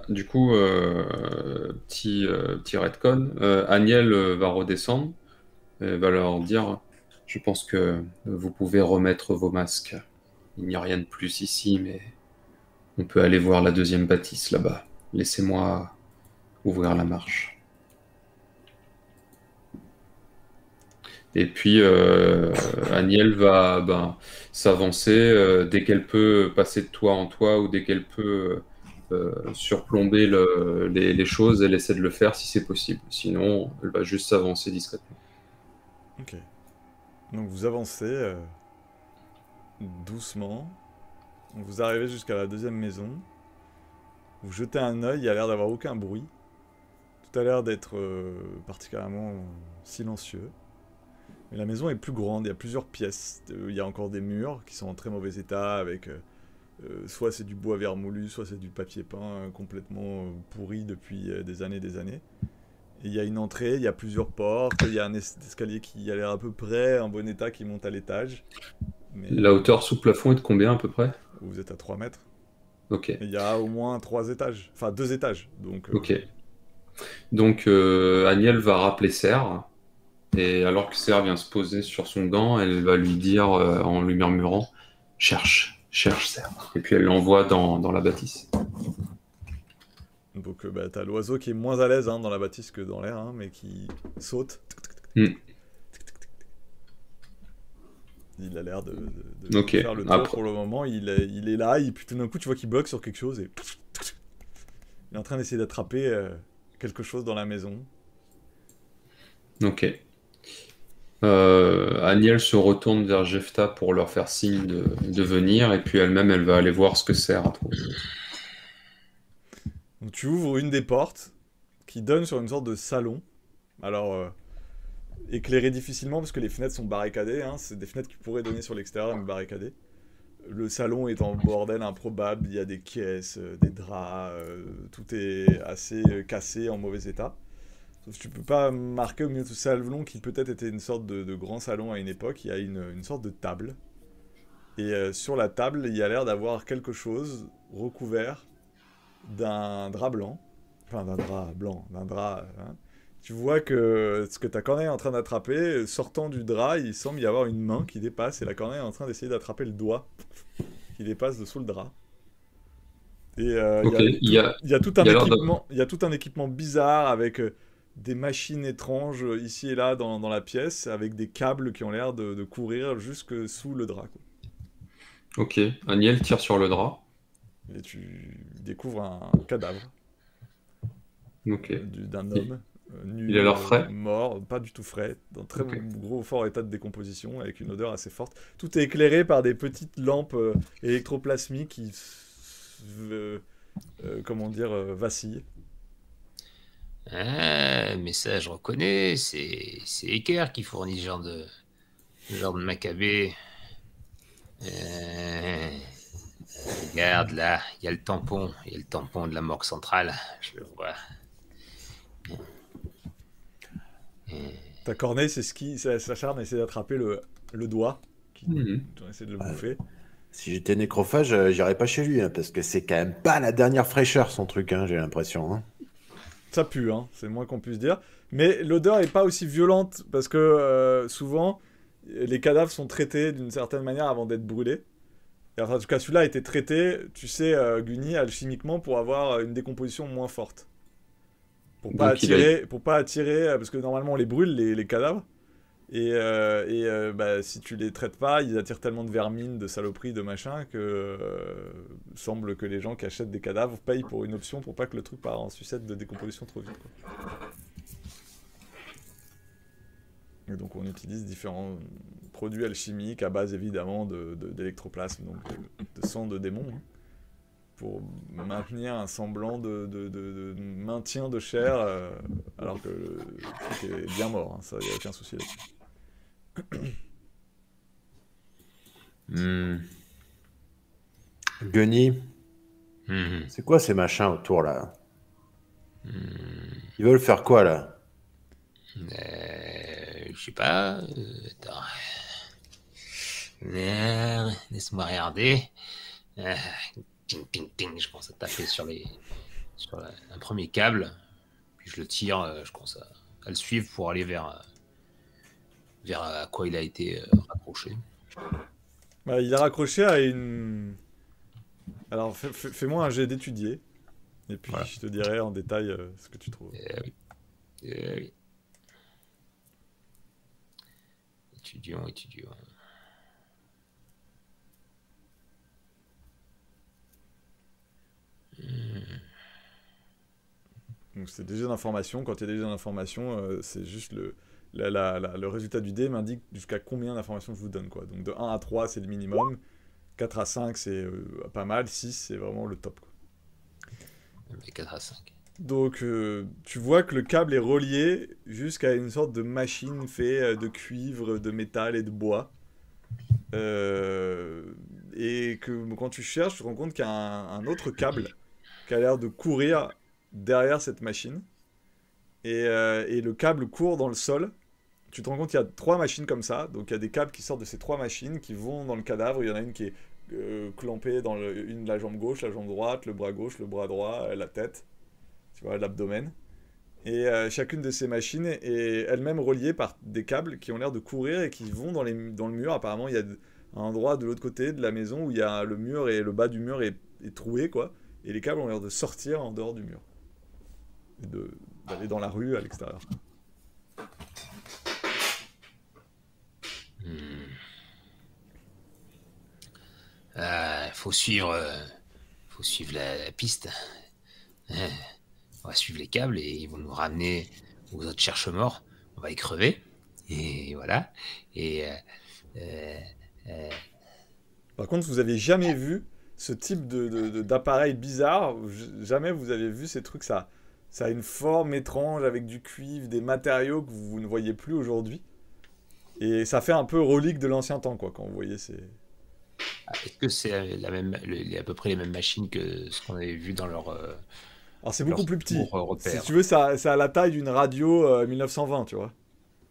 du coup, petit retcon, Agnel va redescendre et va leur dire, je pense que vous pouvez remettre vos masques. Il n'y a rien de plus ici, mais on peut aller voir la deuxième bâtisse là-bas. Laissez-moi ouvrir la marche. Et puis, Agnel va s'avancer dès qu'elle peut passer de toi en toi ou dès qu'elle peut surplomber les choses, elle essaie de le faire si c'est possible. Sinon, elle va juste s'avancer discrètement. Ok. Donc vous avancez doucement. Donc, vous arrivez jusqu'à la deuxième maison. Vous jetez un œil, il n'y a l'air d'avoir aucun bruit. Tout a l'air d'être particulièrement silencieux. Mais la maison est plus grande, il y a plusieurs pièces. Il y a encore des murs qui sont en très mauvais état avec soit c'est du bois vermoulu, soit c'est du papier peint complètement pourri depuis des années et des années. Et il y a une entrée, il y a plusieurs portes, il y a un escalier qui a l'air à peu près en bon état qui monte à l'étage. Mais La hauteur sous plafond est de combien à peu près? vous êtes à 3 mètres. Ok, Et il y a au moins 3 étages, enfin 2 étages. Donc ok. Donc, Agnel va rappeler Serre. Et alors que Serre vient se poser sur son gant, elle va lui dire en lui murmurant, cherche, cherche Serre. Et puis elle l'envoie dans la bâtisse. donc bah, t'as l'oiseau qui est moins à l'aise dans la bâtisse que dans l'air, hein, mais qui saute. Hmm. Il a l'air de Ok. faire le tour Après, pour le moment. Il est là, et puis tout d'un coup, tu vois qu'il bloque sur quelque chose et il est en train d'essayer d'attraper quelque chose dans la maison. ok. Agnel se retourne vers Jefta pour leur faire signe de venir, et puis elle-même, elle va aller voir ce que Serre a trouvé. Donc tu ouvres une des portes qui donne sur une sorte de salon. Alors, éclairé difficilement parce que les fenêtres sont barricadées. Hein. C'est des fenêtres qui pourraient donner sur l'extérieur, mais barricadées. Le salon est en bordel improbable. Il y a des caisses, des draps. Tout est assez cassé, en mauvais état. Sauf que tu peux pas marquer au milieu de ce salon qui peut-être était une sorte de grand salon à une époque. Il y a une sorte de table. Et sur la table, il y a l'air d'avoir quelque chose recouvert d'un drap blanc. Enfin, d'un drap blanc, d'un drap. Hein. Tu vois que ce que ta corneille est en train d'attraper, sortant du drap, il semble y avoir une main qui dépasse et la corneille est en train d'essayer d'attraper le doigt qui dépasse dessous le drap. Et Ok, il y a tout il un y a l'air de... équipement, il y a tout un équipement bizarre avec des machines étranges ici et là dans la pièce, avec des câbles qui ont l'air de courir jusque sous le drap. Quoi. Ok, Agnel tire sur le drap. Et tu découvres un cadavre Ok. d'un Il, homme il a nu, l'air frais. mort, pas du tout frais, dans très Ok. gros fort état de décomposition, avec une odeur assez forte. Tout est éclairé par des petites lampes électroplasmiques qui, comment dire, vacillent. Ah, mais ça, je reconnais, c'est Eker qui fournit ce genre de macabé. Euh, Regarde là, il y a le tampon de la morgue centrale, je le vois. Ta corneille, c'est ce qui s'acharne à essayer d'attraper le doigt, qui Mhm. essaie de le bouffer. Si j'étais nécrophage, j'irais pas chez lui, hein, parce que c'est quand même pas la dernière fraîcheur, son truc, hein, j'ai l'impression. Hein. Ça pue, hein, c'est le moins qu'on puisse dire. Mais l'odeur est pas aussi violente, parce que souvent, les cadavres sont traités d'une certaine manière avant d'être brûlés. Et enfin, en tout cas, celui-là a été traité, tu sais, Guni, alchimiquement, pour avoir une décomposition moins forte. Donc il a... Pour pas attirer, parce que normalement on les brûle, les cadavres. Et bah, si tu les traites pas, ils attirent tellement de vermine, de saloperies, de machin, que semble que les gens qui achètent des cadavres payent pour une option pour pas que le truc parte en sucette de décomposition trop vite. Quoi. Et donc on utilise différents produits alchimiques à base évidemment d'électroplasme, donc de sang de démon, hein, pour maintenir un semblant de maintien de chair, alors que le truc est bien mort, hein, ça y a aucun souci là-dessus. Gunny, Mhm. c'est quoi ces machins autour là? Mhm. Ils veulent faire quoi là? Je sais pas. Attends. Laisse-moi regarder. ting, ting, ting. Je commence à taper sur un premier câble. Puis je le tire, je commence à le suivre pour aller vers à quoi il a été raccroché. Bah, il est raccroché à une... Alors, fais-moi un jet d'étudier. Et puis, Voilà. je te dirai en détail ce que tu trouves. Oui. Oui. Étudions. Donc, c'est des jets d'information. Quand il y a des jets d'information, c'est juste le résultat du dé m'indique jusqu'à combien d'informations je vous donne, quoi. Donc, de 1 à 3, c'est le minimum. 4 à 5, c'est pas mal. 6, c'est vraiment le top, quoi. 4 à 5. Donc, tu vois que le câble est relié jusqu'à une sorte de machine faite de cuivre, de métal et de bois. Et que quand tu cherches, tu te rends compte qu'il y a un autre câble qui a l'air de courir derrière cette machine. Et le câble court dans le sol. Tu te rends compte qu'il y a 3 machines comme ça. Donc, il y a des câbles qui sortent de ces 3 machines qui vont dans le cadavre. Il y en a une qui est clampée dans la jambe gauche, la jambe droite, le bras gauche, le bras droit, la tête. Tu vois, l'abdomen. Et chacune de ces machines est elle-même reliée par des câbles qui ont l'air de courir et qui vont dans le mur. Apparemment, il y a un endroit de l'autre côté de la maison où il y a le mur et le bas du mur est troué, quoi. Et les câbles ont l'air de sortir en dehors du mur. Et d'aller dans la rue à l'extérieur. Faut suivre la piste. On va suivre les câbles et ils vont nous ramener aux autres cherche-morts. On va y crever. Et voilà. Et Par contre, vous avez jamais vu ce type d'appareil bizarre. Jamais vous avez vu ces trucs. Ça a une forme étrange avec du cuivre, des matériaux que vous ne voyez plus aujourd'hui. Et ça fait un peu relique de l'ancien temps, quoi, quand vous voyez ces... Est-ce que c'est à peu près les mêmes machines que ce qu'on avait vu dans leur... Alors c'est beaucoup plus petit. Repère. Si tu veux, ça a la taille d'une radio 1920, tu vois.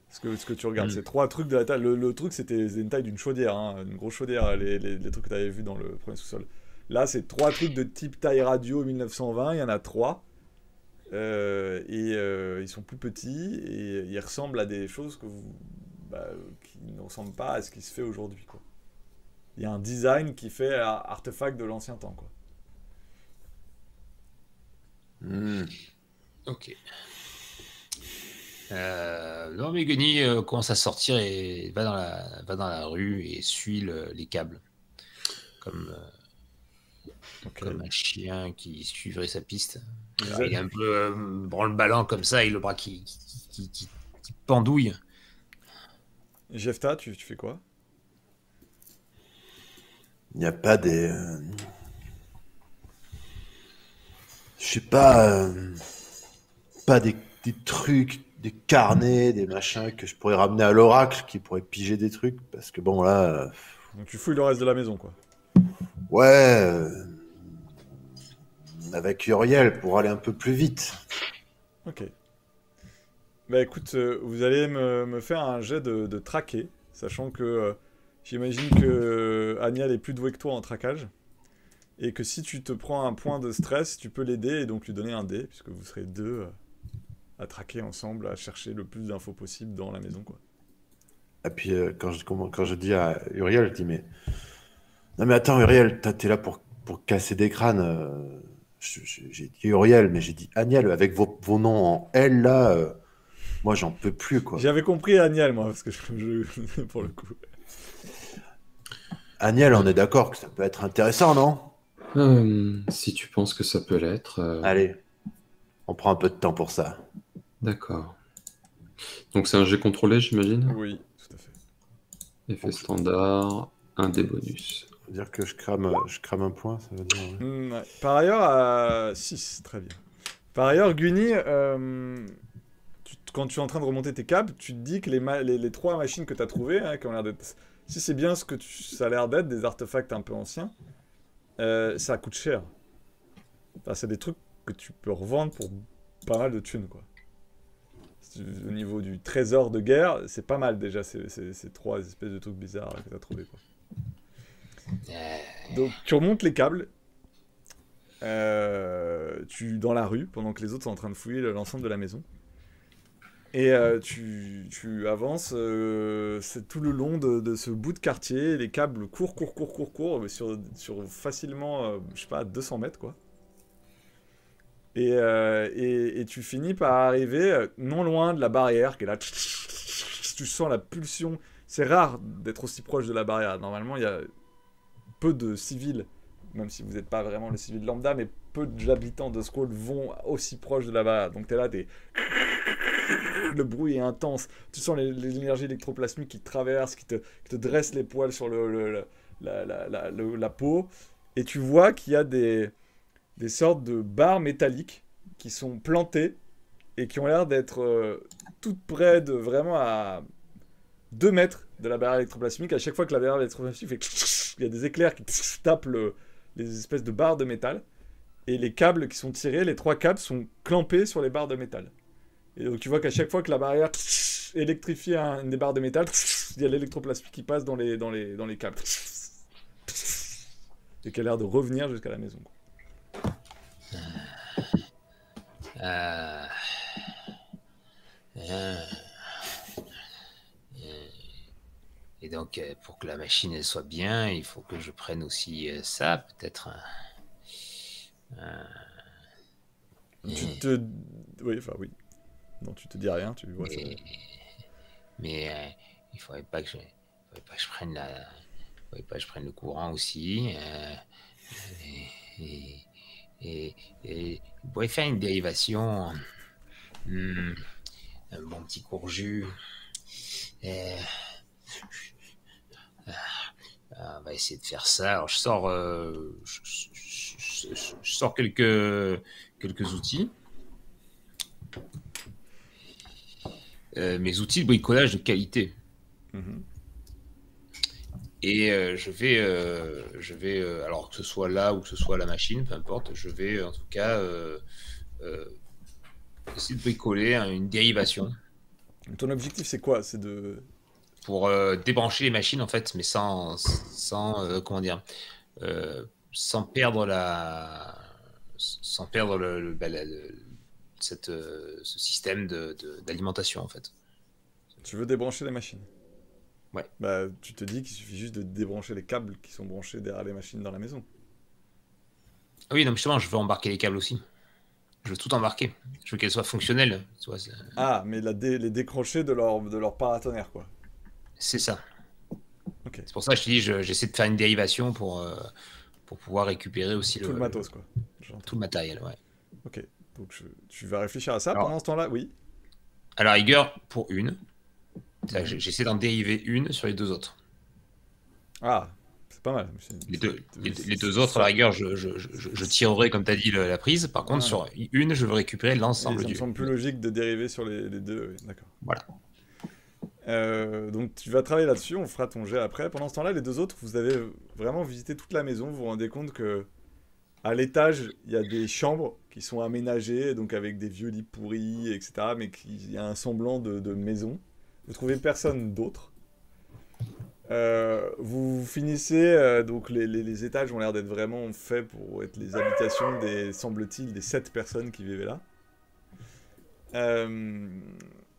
Ce que tu regardes, c'est 3 trucs de la taille. Le truc, c'était une taille d'une chaudière, hein, une grosse chaudière, les trucs que tu avais vus dans le premier sous-sol. Là, c'est 3 trucs de type taille radio 1920, il y en a 3. Ils sont plus petits et ils ressemblent à des choses qui ne ressemblent pas à ce qui se fait aujourd'hui, quoi. Il y a un design qui fait artefact de l'ancien temps, quoi. Ok. Non, mais Gunny commence à sortir et va dans la rue et suit les câbles. Comme un chien qui suivrait sa piste. Alors, il est un peu branle-ballant comme ça, et le bras qui pendouille. Jefta, tu fais quoi? Il n'y a pas des... Je sais pas... pas des trucs, des carnets, des machins que je pourrais ramener à l'oracle, qui pourrait piger des trucs, parce que bon, là... Donc tu fouilles le reste de la maison, quoi. Ouais... avec Uriel, pour aller un peu plus vite. Ok. Bah écoute, vous allez me faire un jet de traquer, sachant que j'imagine que Agnel est plus doué que toi en traquage, et que si tu te prends un point de stress, tu peux l'aider et donc lui donner un dé, puisque vous serez 2 à traquer ensemble, à chercher le plus d'infos possible dans la maison, quoi. Et puis quand je dis à Uriel, je dis mais... Non mais attends Uriel, t'es là pour casser des crânes. J'ai dit Uriel, mais j'ai dit Agnel, avec vos noms en L là... moi, j'en peux plus, quoi. J'avais compris Agnel, moi, parce que pour le coup. Agnel, on est d'accord que ça peut être intéressant, non? Si tu penses que ça peut l'être... Allez, on prend un peu de temps pour ça. D'accord. Donc c'est un jet contrôlé, j'imagine? Oui, tout à fait. Effet standard, un des bonus. Ça veut dire que je crame un point, ça veut dire... Ouais. Ouais. Par ailleurs, 6, très bien. Par ailleurs, Gunny... quand tu es en train de remonter tes câbles, tu te dis que les 3 machines que tu as trouvées, hein, qui ont l'air d'être... Si c'est bien ce que ça a l'air d'être, des artefacts un peu anciens, ça coûte cher. Enfin, c'est des trucs que tu peux revendre pour pas mal de thunes, quoi. Au niveau du trésor de guerre, c'est pas mal déjà, ces 3 espèces de trucs bizarres que tu as trouvés, quoi. Donc tu remontes les câbles, dans la rue, pendant que les autres sont en train de fouiller l'ensemble de la maison. Et tu avances c'est tout le long de ce bout de quartier, les câbles courent mais sur facilement, je sais pas, 200 mètres, quoi. Et tu finis par arriver non loin de la barrière, qui est là. Tu sens la pulsion. C'est rare d'être aussi proche de la barrière. Normalement, il y a peu de civils, même si vous n'êtes pas vraiment le civil lambda, mais peu d'habitants de Squall vont aussi proche de la barrière. Donc t'es là, le bruit est intense. Tu sens l'énergie électroplasmique qui te traverse, qui te dresse les poils sur la peau. Et tu vois qu'il y a des sortes de barres métalliques qui sont plantées et qui ont l'air d'être toutes près de vraiment à 2 mètres de la barrière électroplasmique. À chaque fois que la barrière électroplasmique fait il y a des éclairs qui tapent les espèces de barres de métal. Et les câbles qui sont tirés, les 3 câbles sont clampés sur les barres de métal. Et donc tu vois qu'à chaque fois que la barrière électrifie une des barres de métal, il y a l'électroplasmique qui passe dans les câbles. Et qui a l'air de revenir jusqu'à la maison. Et donc, pour que la machine elle soit bien, il faut que je prenne aussi ça, peut-être. Oui, enfin oui. Non, tu te dis rien, tu vois. Mais il faudrait pas que je prenne je prenne le courant aussi. Et il pourrait faire une dérivation. Un bon petit court-jus. On va essayer de faire ça. Alors, je sors quelques outils. Mes outils de bricolage de qualité. Et je vais alors que ce soit là ou que ce soit la machine, peu importe, je vais en tout cas essayer de bricoler une dérivation. Ton objectif, c'est quoi? C'est pour débrancher les machines, en fait, mais sans comment dire, sans perdre ce système d'alimentation, en fait. Tu veux débrancher les machines? Ouais. Bah, tu te dis qu'il suffit juste de débrancher les câbles qui sont branchés derrière les machines dans la maison. Oui, non, justement, je veux embarquer les câbles aussi. Je veux tout embarquer. Je veux qu'elles soient fonctionnelles. Tu vois, mais les décrocher de leur paratonnerre, quoi. C'est ça. Okay. C'est pour ça que je te dis, j'essaie de faire une dérivation pour pouvoir récupérer aussi tout le matos, quoi. Tout le matériel, ouais. Ok, donc tu vas réfléchir à ça. Alors, pendant ce temps-là, oui. À la rigueur, pour une. J'essaie d'en dériver une sur les 2 autres. Ah, c'est pas mal. Les deux autres, à la rigueur, je tirerai, comme tu as dit, la prise. Par contre, sur une, je veux récupérer l'ensemble du... Ça me semble plus logique de dériver sur les 2, oui, d'accord. Voilà. Donc tu vas travailler là-dessus, on fera ton jet après. Pendant ce temps-là, les 2 autres, vous avez vraiment visité toute la maison. Vous vous rendez compte que à l'étage, il y a des chambres qui sont aménagées, donc avec des vieux lits pourris, etc. Mais il y a un semblant de maison. Vous trouvez personne d'autre. Vous finissez, donc les étages ont l'air d'être vraiment faits pour être les habitations semble-t-il, des 7 personnes qui vivaient là.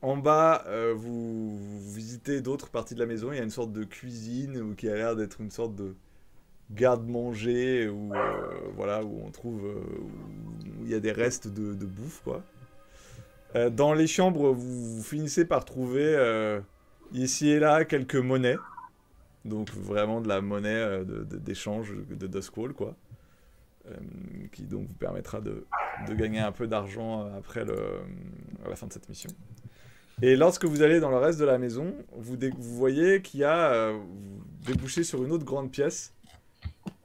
En bas, vous visitez d'autres parties de la maison. Il y a une sorte de cuisine qui a l'air d'être une sorte de garde-manger où on trouve où il y a des restes de bouffe, quoi. Dans les chambres, vous finissez par trouver ici et là quelques monnaies. Donc vraiment de la monnaie d'échange de Duskwall, quoi. Qui donc vous permettra de gagner un peu d'argent après à la fin de cette mission. Et lorsque vous allez dans le reste de la maison, vous voyez qu'il y a... vous débouchez sur une autre grande pièce,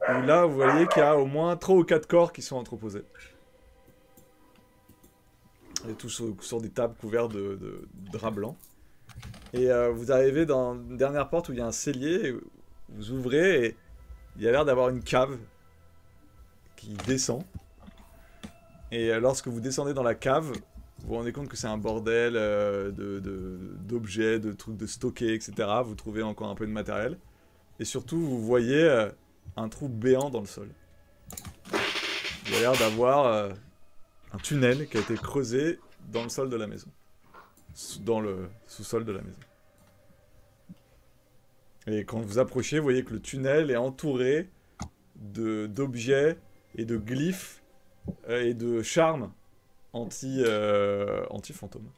où là, vous voyez qu'il y a au moins 3 ou 4 corps qui sont entreposés. Et tous sur des tables couvertes de draps blancs. Et vous arrivez dans une dernière porte où il y a un cellier, et vous ouvrez et il y a l'air d'avoir une cave qui descend. Et lorsque vous descendez dans la cave, vous vous rendez compte que c'est un bordel d'objets, de trucs de stocker, etc. Vous trouvez encore un peu de matériel. Et surtout, vous voyez un trou béant dans le sol. il y a l'air d'avoir un tunnel qui a été creusé dans le sol de la maison. Dans le sous-sol de la maison. Et quand vous approchez, vous voyez que le tunnel est entouré d'objets et de glyphes et de charmes anti-fantômes.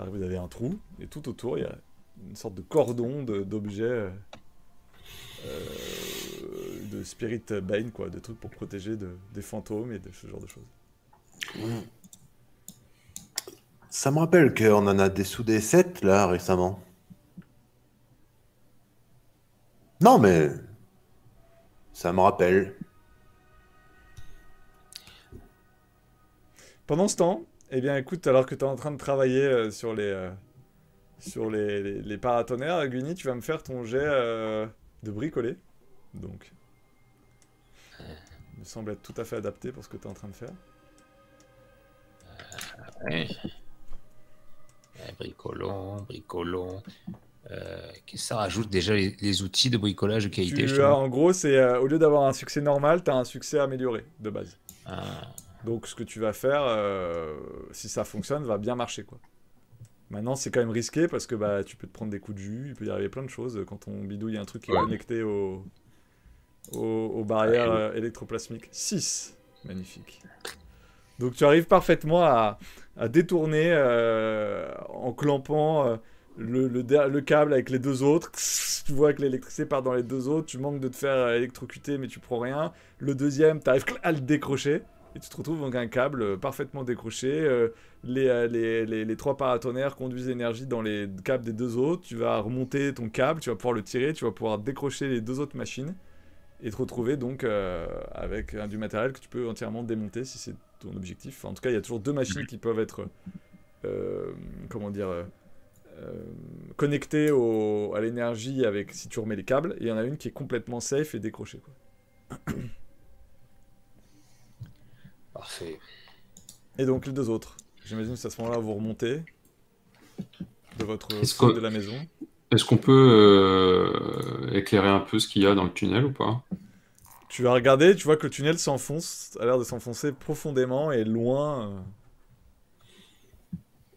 Vous avez un trou, et tout autour, il y a une sorte de cordon d'objets de Spirit Bane, quoi, de trucs pour protéger des fantômes et de ce genre de choses. Ça me rappelle qu'on en a dessoudé 7 là récemment. Non, mais ça me rappelle. Pendant ce temps, eh bien écoute, alors que tu es en train de travailler sur les paratonnerres, Gwynny, tu vas me faire ton jet de bricoler. Donc, il me semble être tout à fait adapté pour ce que tu es en train de faire. Ouais. Bricolons. Qu'est-ce que ça rajoute déjà les outils de bricolage de qualité En gros, c'est au lieu d'avoir un succès normal, tu as un succès amélioré de base. Ah. Donc ce que tu vas faire, si ça fonctionne, va bien marcher, quoi. Maintenant, c'est quand même risqué parce que bah, tu peux te prendre des coups de jus, il peut y arriver plein de choses quand on bidouille un truc qui est connecté aux barrières électroplasmiques. 6. Magnifique. Donc tu arrives parfaitement à détourner en clampant le câble avec les deux autres. Tu vois que l'électricité part dans les deux autres, tu manques de te faire électrocuter mais tu prends rien. Le deuxième, tu arrives à le décrocher. Et tu te retrouves avec un câble parfaitement décroché. Les 3 paratonnerres conduisent l'énergie dans les câbles des deux autres. Tu vas remonter ton câble, tu vas pouvoir le tirer, tu vas pouvoir décrocher les 2 autres machines et te retrouver donc avec du matériel que tu peux entièrement démonter si c'est ton objectif. Enfin, en tout cas, il y a toujours 2 machines qui peuvent être connectées à l'énergie si tu remets les câbles. Et il y en a une qui est complètement safe et décrochée, quoi. Parfait. Et donc les 2 autres. J'imagine que à ce moment-là, vous remontez de votre Est-ce côté que- de la maison. Est-ce qu'on peut éclairer un peu ce qu'il y a dans le tunnel ou pas? Tu vas regarder, tu vois que le tunnel a l'air de s'enfoncer profondément et loin.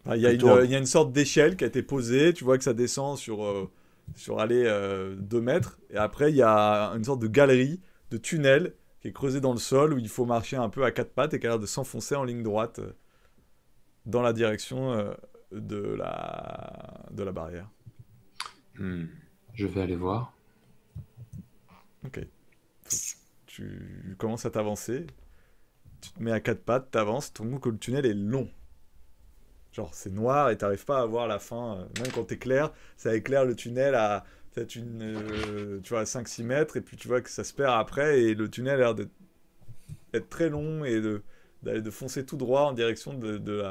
Enfin, il y a une sorte d'échelle qui a été posée, tu vois que ça descend sur 2 mètres. Et après, il y a une sorte de galerie, de tunnel qui est creusé dans le sol où il faut marcher un peu à 4 pattes et qui a l'air de s'enfoncer en ligne droite dans la direction de la barrière. Je vais aller voir. Ok. Tu commences à t'avancer. Tu te mets à 4 pattes, t'avances. Tu te rends compte que le tunnel est long. Genre, c'est noir et t'arrives pas à voir la fin. Même quand t'éclaires, ça éclaire le tunnel à peut-être 5-6 mètres. Et puis tu vois que ça se perd après. Et le tunnel a l'air d'être très long et de foncer tout droit en direction de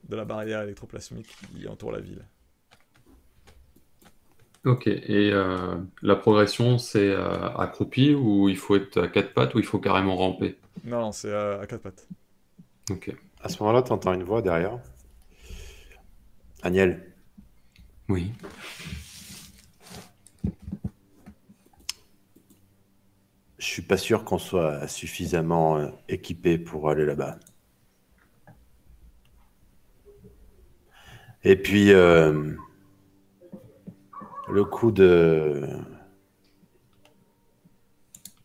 la barrière électroplasmique qui entoure la ville. Ok, et la progression, c'est accroupi ou il faut être à 4 pattes ou il faut carrément ramper? Non, c'est à 4 pattes. Ok. À ce moment-là, tu entends une voix derrière. Agnel, Oui. je suis pas sûr qu'on soit suffisamment équipé pour aller là-bas. Et puis, le coup de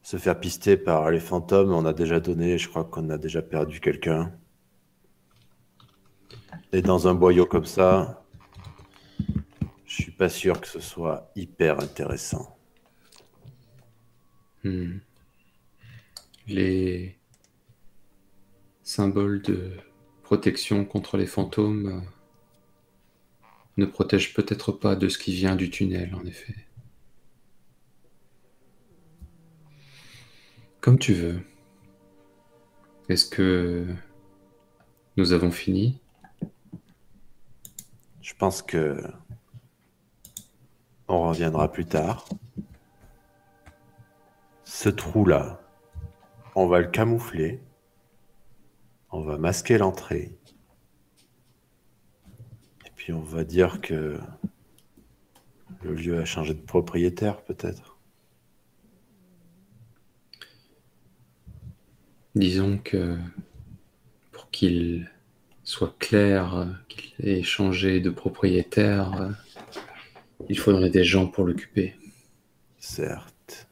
se faire pister par les fantômes, on a déjà donné, je crois qu'on a déjà perdu quelqu'un. Et dans un boyau comme ça, je suis pas sûr que ce soit hyper intéressant. Les symboles de protection contre les fantômes ne protègent peut-être pas de ce qui vient du tunnel, en effet. Comme tu veux. Est-ce que nous avons fini? Je pense que on reviendra plus tard. Ce trou-là, on va le camoufler. On va masquer l'entrée. Et puis on va dire que le lieu a changé de propriétaire, peut-être. Disons que pour qu'il soit clair qu'il ait changé de propriétaire, il faudrait des gens pour l'occuper. Certes.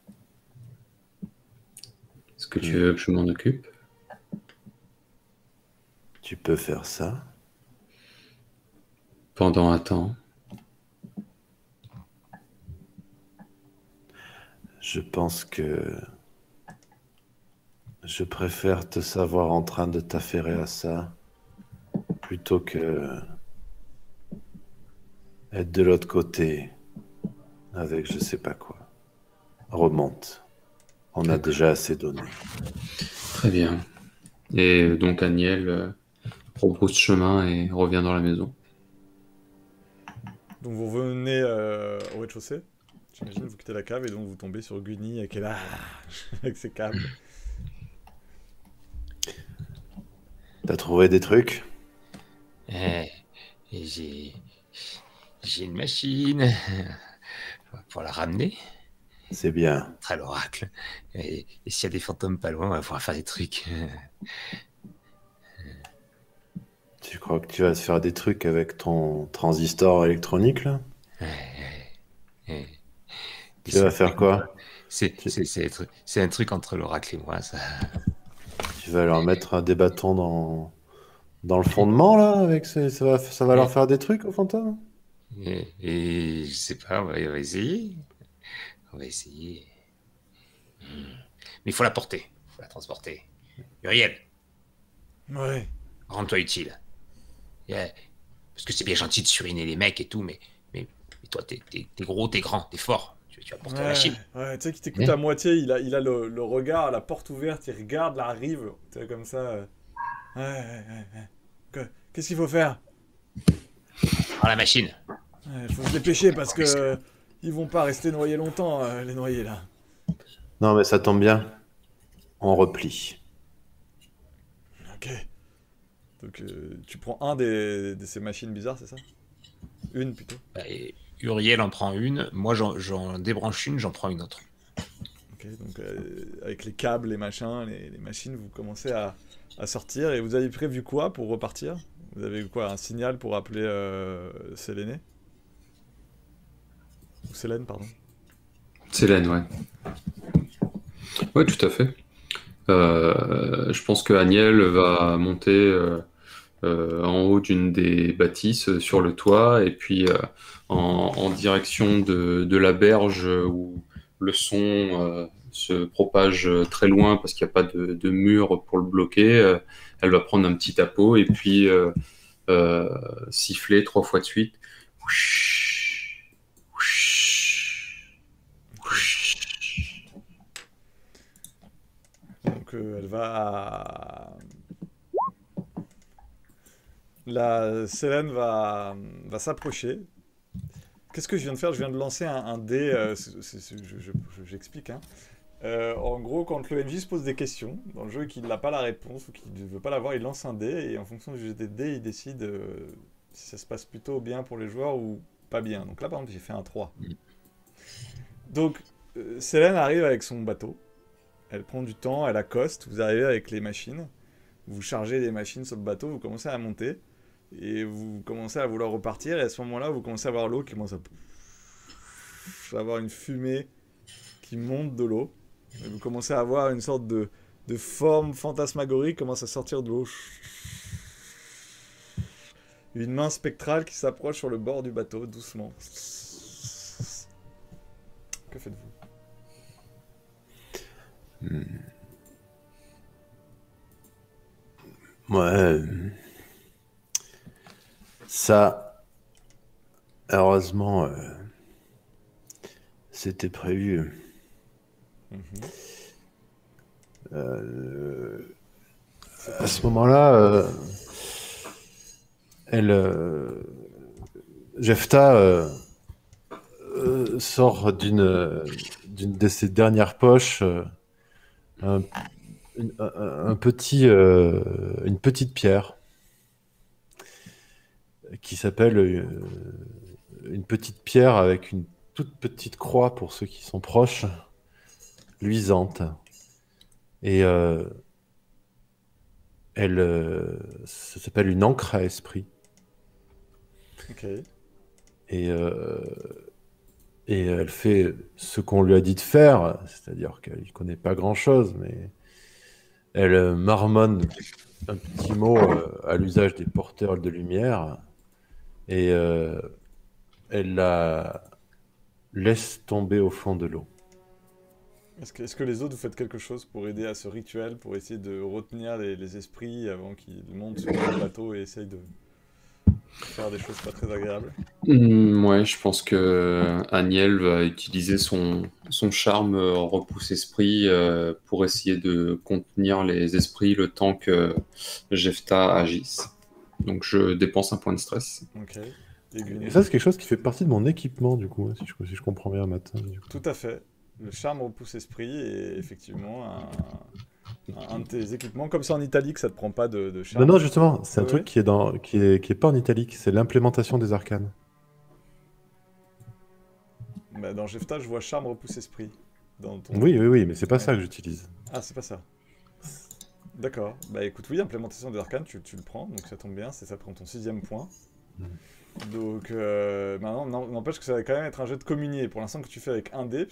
Est-ce que tu veux que je m'en occupe? Tu peux faire ça. Pendant un temps. Je pense que je préfère te savoir en train de t'affairer à ça plutôt que être de l'autre côté avec je sais pas quoi. Remonte. On a déjà assez donné. Très bien. Et donc Aniel rebrousse chemin et revient dans la maison. Donc vous revenez au rez-de-chaussée, j'imagine, vous quittez la cave et donc vous tombez sur Gunny qui est là avec ses câbles. T'as trouvé des trucs? Et j'ai une machine pour la ramener. C'est bien. Très l'oracle. Et s'il y a des fantômes pas loin, on va pouvoir faire des trucs. Tu crois que tu vas te faire des trucs avec ton transistor électronique, là? Et Tu vas faire quoi? C'est un truc entre l'oracle et moi, ça. Tu vas leur mettre des bâtons dans le fondement, là, avec ça va leur faire des trucs aux fantômes? Et je sais pas, on va essayer. On va essayer. Mais il faut la porter, il faut la transporter. Uriel, Ouais. rends-toi utile. Parce que c'est bien gentil de suriner les mecs et tout, mais toi, t'es gros, t'es grand, t'es fort. Tu vas porter la machine. Ouais, tu sais qu'il t'écoute à moitié, il a le regard, la porte ouverte, il regarde la rive, tu sais, comme ça. Qu'est-ce qu'il faut faire? Prends la machine. Il faut se dépêcher parce que ils vont pas rester noyés longtemps, les noyés là. Non, mais ça tombe bien. On replie. Ok. Donc tu prends un de ces machines bizarres, c'est ça? Une plutôt. Et Uriel en prend une, moi j'en débranche une, j'en prends une autre. Ok, donc avec les câbles, les machins, les machines, vous commencez à sortir et vous avez prévu quoi pour repartir? Vous avez quoi, un signal pour appeler Séléné? Ou Célène, pardon. Célène, ouais. Ouais, tout à fait. Je pense que Aniel va monter en haut d'une des bâtisses sur le toit et puis en direction de la berge où le son se propage très loin parce qu'il n'y a pas de mur pour le bloquer. Elle va prendre un petit tapot et puis siffler 3 fois de suite. Donc elle va... La Célène va s'approcher. Qu'est-ce que je viens de faire? Je viens de lancer un dé. J'explique. Hein. En gros, quand le MJ se pose des questions dans le jeu et qu'il n'a pas la réponse ou qu'il ne veut pas l'avoir, il lance un dé et en fonction du jet des dés, il décide si ça se passe plutôt bien pour les joueurs ou pas bien. Donc là, par exemple, j'ai fait un 3. Donc, Célène arrive avec son bateau. Elle prend du temps, elle accoste. Vous arrivez avec les machines. Vous chargez les machines sur le bateau, vous commencez à monter. Et vous commencez à vouloir repartir. Et à ce moment-là, vous commencez à voir l'eau qui commence à avoir une fumée qui monte de l'eau. Et vous commencez à avoir une sorte de forme fantasmagorique qui commence à sortir de l'eau. Une main spectrale qui s'approche sur le bord du bateau, doucement. Que faites-vous? Ouais. Ça, heureusement, c'était prévu. À ce moment-là, Jefta sort d'une de ses dernières poches une petite pierre qui s'appelle une petite pierre avec une toute petite croix pour ceux qui sont proches, luisante. Et ça s'appelle une encre à esprit. Ok. Et, euh, et elle fait ce qu'on lui a dit de faire, c'est-à-dire qu'elle ne connaît pas grand-chose, mais elle marmonne un petit mot à l'usage des porteurs de lumière et elle la laisse tomber au fond de l'eau. Est-ce que les autres, vous faites quelque chose pour aider à ce rituel, pour essayer de retenir les esprits avant qu'ils montent sur le bateau et essayent de faire des choses pas très agréables? Ouais, je pense que Aniel va utiliser son charme repousse-esprit pour essayer de contenir les esprits le temps que Jefta agisse. Donc je dépense un point de stress. Ok. Et Et Gunny? ça, c'est quelque chose qui fait partie de mon équipement, du coup, hein, si je comprends bien, Matt. Du coup. Tout à fait. Le charme repousse esprit est effectivement un de tes équipements. Comme c'est en italique, ça te prend pas de Non, charme. non, justement, c'est un Ouais, truc ouais. qui est pas en italique, c'est l'implémentation des arcanes. Bah, dans Jefta, je vois charme repousse esprit. Dans Oui, oui, oui, mais c'est pas Ouais. ça que j'utilise. Ah, c'est pas ça. D'accord. Bah écoute, oui, implémentation des arcanes, tu le prends, donc ça tombe bien, ça prend ton 6ème point. Donc maintenant, n'empêche que ça va quand même être un jet de communier. Pour l'instant que tu fais avec un dé,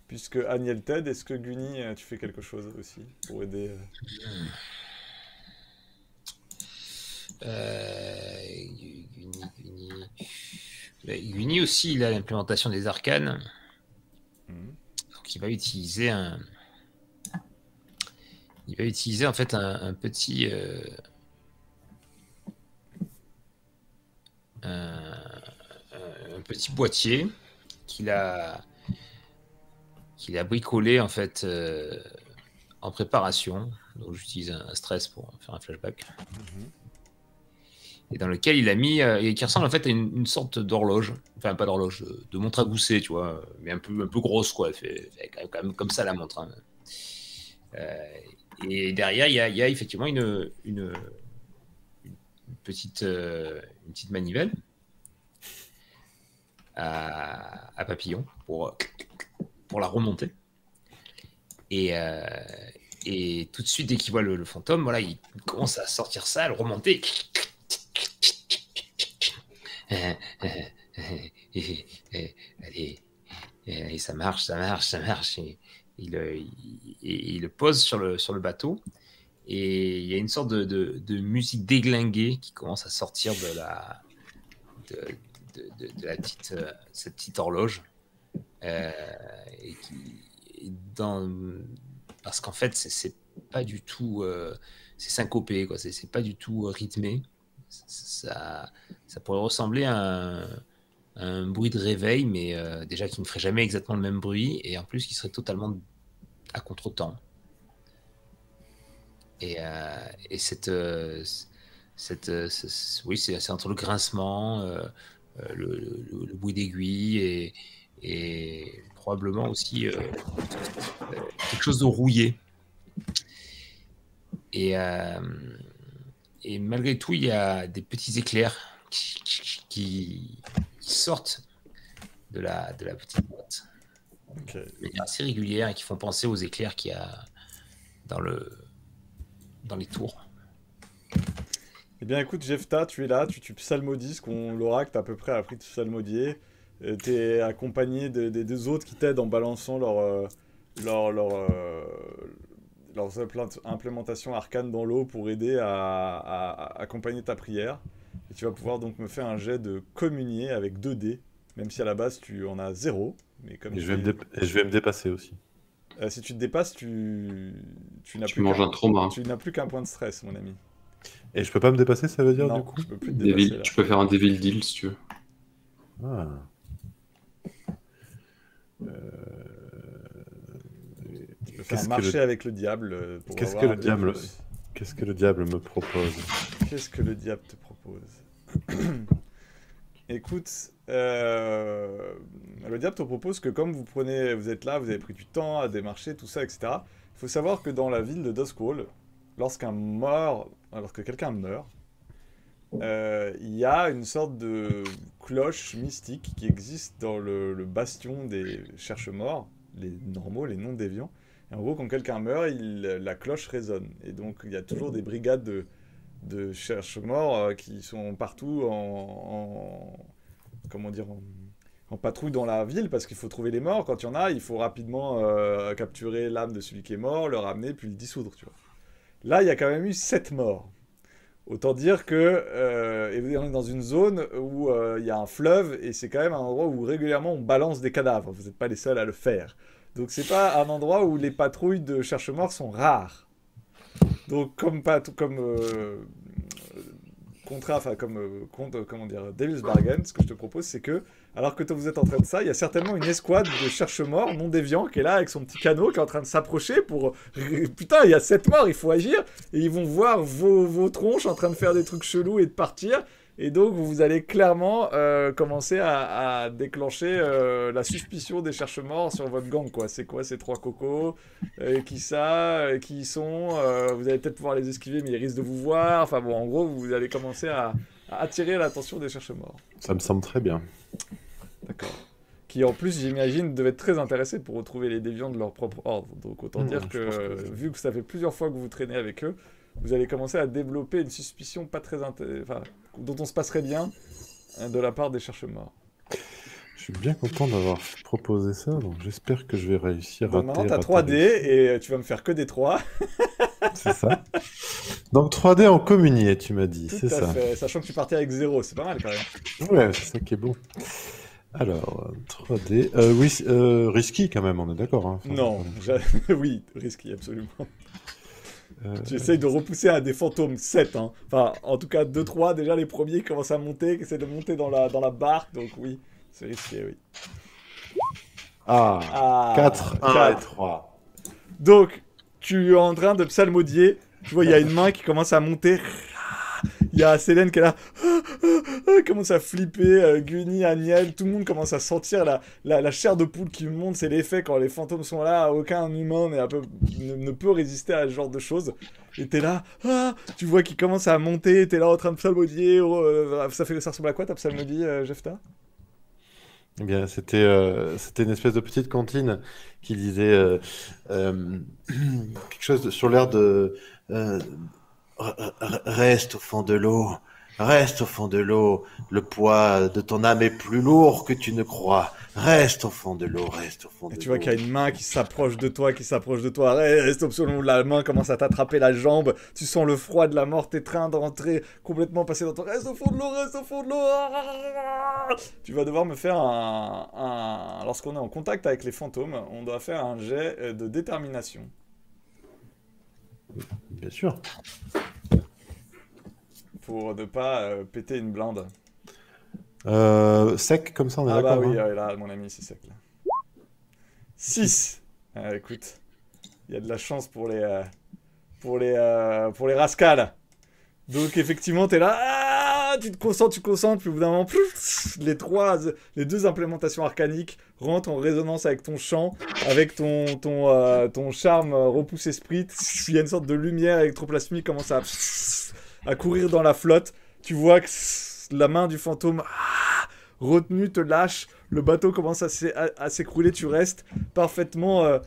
puisque Aniel t'aide, est-ce que Gunny, tu fais quelque chose aussi pour aider Guni. Guni aussi, il a l'implémentation des arcanes. Donc il va utiliser en fait un petit un petit boîtier qu'il a bricolé en fait en préparation. Donc j'utilise un stress pour faire un flashback. Et dans lequel il a mis, et qui ressemble en fait à une sorte d'horloge, enfin pas d'horloge, de montre à gousset, tu vois, mais un peu grosse quoi, elle fait quand même comme ça la montre. Hein. Et derrière, il y a effectivement une petite manivelle à papillon pour la remonter. Et tout de suite, dès qu'il voit le fantôme, voilà, il commence à sortir ça, à le remonter. Allez, ça marche. Et il le pose sur le bateau. Et il y a une sorte de musique déglinguée qui commence à sortir de la petite, cette petite horloge. Parce qu'en fait, c'est pas du tout. C'est syncopé, quoi. C'est pas du tout rythmé. Ça pourrait ressembler à un bruit de réveil, mais déjà qui ne ferait jamais exactement le même bruit, et en plus qui serait totalement à contre-temps. Et oui, c'est entre le grincement, le bruit d'aiguille et probablement aussi quelque chose de rouillé. Et malgré tout, il y a des petits éclairs qui sortent de la petite boîte. Okay. De manière assez régulière et qui font penser aux éclairs qu'il y a dans les tours. Eh bien écoute, Jefta, tu es là, tu psalmodies, l'oracle t'a à peu près appris de psalmodier. T'es accompagné des deux autres qui t'aident en balançant leurs implémentations arcanes dans l'eau pour aider à accompagner ta prière. Et tu vas pouvoir donc me faire un jet de communier avec 2 dés, même si à la base tu en as 0. Mais comme Et je vais me dépasser aussi. si tu te dépasses, tu n'as Tu manges un trauma. Tu n'as plus qu'un point de stress, mon ami. Et je peux pas me dépasser, ça veut dire, Non, du coup? je peux plus te dépasser là. Tu peux faire un Devil Deal si tu veux. Ah. Tu peux faire un marché avec le diable pour Qu'est-ce avoir que un le dé diable... plus. Qu'est-ce que le diable me propose? Qu'est-ce que le diable te propose? Écoute, le diable te propose que comme vous êtes là, vous avez pris du temps à démarcher, tout ça, etc. Il faut savoir que dans la ville de Duskwall, lorsque quelqu'un meurt, il y a une sorte de cloche mystique qui existe dans le bastion des cherche-morts, les normaux, les non-déviants, Et en gros, quand quelqu'un meurt, la cloche résonne. Et donc, il y a toujours des brigades de cherche-morts qui sont partout comment dire, en patrouille dans la ville, parce qu'il faut trouver les morts. Quand il y en a, il faut rapidement capturer l'âme de celui qui est mort, le ramener, puis le dissoudre, tu vois. Là, il y a quand même eu 7 morts. Autant dire que on est dans une zone où il y a un fleuve, et c'est quand même un endroit où régulièrement on balance des cadavres. Vous n'êtes pas les seuls à le faire. Donc c'est pas un endroit où les patrouilles de cherche-morts sont rares. Donc comme comment dire, Devil's Bargain, ce que je te propose, c'est que, alors que toi vous êtes en train de ça, il y a certainement une escouade de cherche-morts non déviants qui est là avec son petit canot, qui est en train de s'approcher pour... Putain, il y a 7 morts, il faut agir. Et ils vont voir vos tronches en train de faire des trucs chelous et de partir. Et donc, vous allez clairement commencer à déclencher la suspicion des cherche-morts sur votre gang, quoi. C'est quoi ces 3 cocos qui ça Qui ils sont Vous allez peut-être pouvoir les esquiver, mais ils risquent de vous voir. Enfin bon, en gros, vous allez commencer à attirer l'attention des cherche-morts. Ça me semble très bien. D'accord. Qui, en plus, j'imagine, devaient être très intéressés pour retrouver les déviants de leur propre ordre. Donc, autant dire que, vu que ça fait plusieurs fois que vous traînez avec eux, vous allez commencer à développer une suspicion pas très dont on se passerait bien de la part des cherche-morts. Je suis bien content d'avoir proposé ça, donc j'espère que je vais réussir donc maintenant, t'as 3D et tu vas me faire que des 3. C'est ça. Donc 3D en communier, tu m'as dit, c'est ça. Fait. Sachant que tu partais avec 0, c'est pas mal quand même. Ouais, c'est ça qui est bon. Alors, 3D... oui, risky quand même, on est d'accord. Hein. Enfin, non, oui, risky, absolument. Tu essayes de repousser à des fantômes 7, hein. Enfin, en tout cas, 2-3, déjà les premiers commencent à monter, qui essaient de monter dans la barque, donc oui, c'est risqué, oui. 4, 1 et 3. Donc, tu es en train de psalmodier, tu vois, il y a une main qui commence à monter, il y a Célène qui est là, commence à flipper, Gunny, Aniel, tout le monde commence à sentir la chair de poule qui monte, c'est l'effet quand les fantômes sont là, aucun humain ne peut résister à ce genre de choses. Et t'es là, tu vois qu'il commence à monter, t'es là en train de psalmodier, ça ressemble à quoi ta psalmodie, Jefta? Eh bien, c'était une espèce de petite cantine qui disait quelque chose sur l'air de... Reste au fond de l'eau, reste au fond de l'eau, le poids de ton âme est plus lourd que tu ne crois. Reste au fond de l'eau, reste au fond de l'eau. Et tu vois qu'il y a une main qui s'approche de toi, reste au fond de l'eau, la main commence à t'attraper la jambe, tu sens le froid de la mort t'étreindre, rentrer complètement passer dans ton... Reste au fond de l'eau, reste au fond de l'eau. Tu vas devoir me faire lorsqu'on est en contact avec les fantômes, on doit faire un jet de détermination. Bien sûr. Pour ne pas péter une blinde. Sec comme ça, on est d'accord. Ah bah oui, hein. là, mon ami, c'est sec. Là. 6. Écoute, il y a de la chance pour les rascals. Donc effectivement, t'es là, tu te concentres, puis au bout d'un moment, les 2 implémentations arcaniques rentrent en résonance avec ton chant, avec ton charme repousse-esprit. Il y a une sorte de lumière électroplasmique qui commence à courir dans la flotte. Tu vois que la main du fantôme retenue te lâche, le bateau commence à s'écrouler, tu restes parfaitement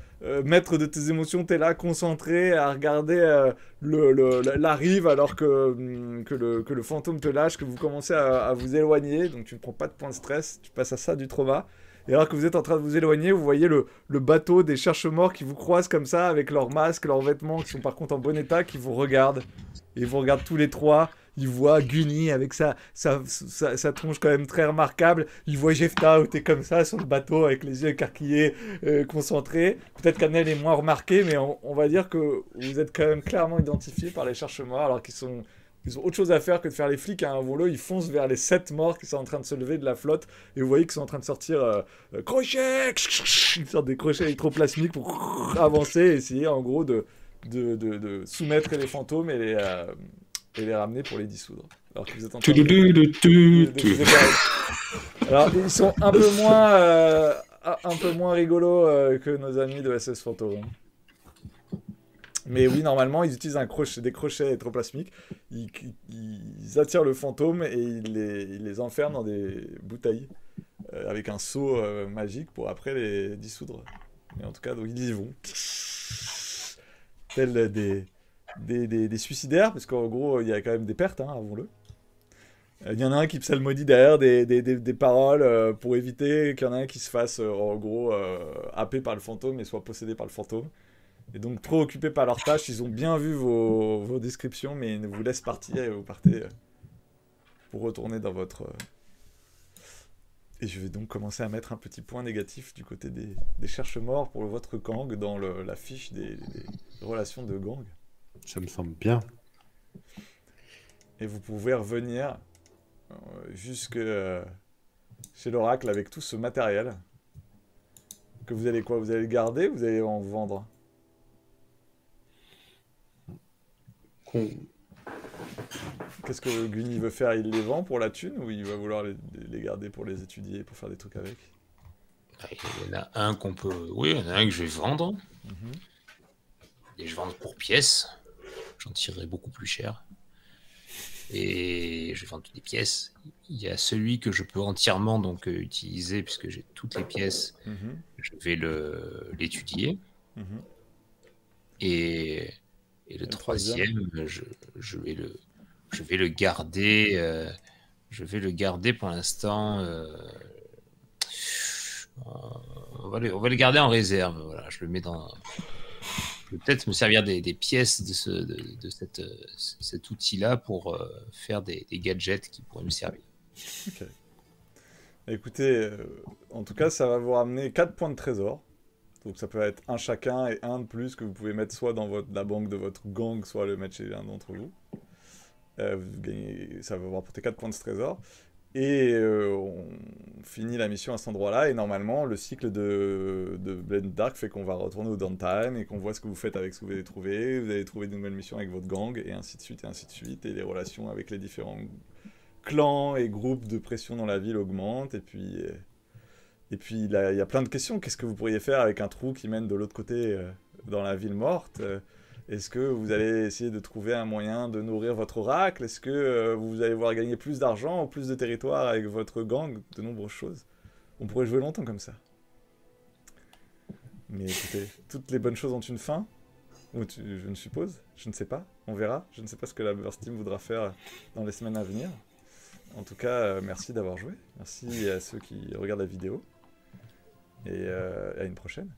maître de tes émotions, t'es là concentré à regarder la rive alors que le fantôme te lâche, que vous commencez à vous éloigner, donc tu ne prends pas de points de stress, tu passes à ça du trauma. Et alors que vous êtes en train de vous éloigner, vous voyez le bateau des cherche-morts qui vous croisent comme ça, avec leurs masques, leurs vêtements qui sont par contre en bon état, qui vous regardent. Et ils vous regardent tous les 3. Ils voient Gunny avec sa tronche quand même très remarquable. Ils voient Jefta où t'es comme ça sur le bateau avec les yeux écarquillés, concentrés. Peut-être qu'Anel est moins remarqué, mais on va dire que vous êtes quand même clairement identifiés par les cherche-morts, alors qu'ils ont autre chose à faire que de faire les flics à un volo. Ils foncent vers les 7 morts qui sont en train de se lever de la flotte. Et vous voyez qu'ils sont en train de sortir crochets, ils sortent des crochets électroplasmiques pour avancer et essayer en gros de soumettre les fantômes et les ramener pour les dissoudre. Alors que vous êtes en train Alors ils sont un peu moins rigolos que nos amis de SS Fantôme. Mais oui, normalement, ils utilisent des crochets électroplasmiques. Ils attirent le fantôme et ils les enferment dans des bouteilles avec un seau magique pour après les dissoudre. Mais en tout cas, donc, ils y vont. tels des suicidaires, parce qu'en gros, il y a quand même des pertes, hein, avouons-le. Il y en a un qui psalmodie derrière des paroles pour éviter qu'il y en ait un qui se fasse, en gros, happé par le fantôme et soit possédé par le fantôme. Et donc, trop occupés par leur tâche, ils ont bien vu vos descriptions, mais ils vous laissent partir et vous partez pour retourner dans votre... Et je vais donc commencer à mettre un petit point négatif du côté des cherche-morts pour votre gang dans la fiche des relations de gang. Ça me semble bien. Et vous pouvez revenir jusque chez l'oracle avec tout ce matériel. Que vous allez quoi? Vous allez le garder ou vous allez en vendre? Qu'est-ce que Gunny veut faire? Il les vend pour la thune ou il va vouloir les garder pour les étudier, pour faire des trucs avec? Il y en a un qu'on peut... Oui, il y en a un que je vais vendre. Et je vends pour pièces. J'en tirerai beaucoup plus cher. Et je vais vendre toutes les pièces. Il y a celui que je peux entièrement donc utiliser puisque j'ai toutes les pièces. Je vais l'étudier. Et le troisième, je vais le garder. Je vais le garder pour l'instant. On va le garder en réserve. Voilà, je le mets dans. Je vais peut-être me servir des pièces de cet outil-là pour faire des gadgets qui pourraient me servir. Ok. Écoutez, en tout cas, ça va vous ramener 4 points de trésor. Donc ça peut être un chacun et un de plus que vous pouvez mettre soit dans la banque de votre gang, soit le mettre chez l'un d'entre vous. Ça va vous rapporter 4 points de trésor. Et on finit la mission à cet endroit-là. Et normalement, le cycle de Blade Dark fait qu'on va retourner au downtime et qu'on voit ce que vous faites avec ce que vous avez trouvé. Vous allez trouver de nouvelles missions avec votre gang, et ainsi de suite, et ainsi de suite. Et les relations avec les différents clans et groupes de pression dans la ville augmentent. Et puis il y a plein de questions. Qu'est-ce que vous pourriez faire avec un trou qui mène de l'autre côté dans la ville morte? Est-ce que vous allez essayer de trouver un moyen de nourrir votre oracle? Est-ce que vous allez voir gagner plus d'argent ou plus de territoire avec votre gang? De nombreuses choses. On pourrait jouer longtemps comme ça. Mais écoutez, toutes les bonnes choses ont une fin. Je ne suppose. Je ne sais pas. On verra. Je ne sais pas ce que la Burst Team voudra faire dans les semaines à venir. En tout cas, merci d'avoir joué. Merci à ceux qui regardent la vidéo. Et à une prochaine.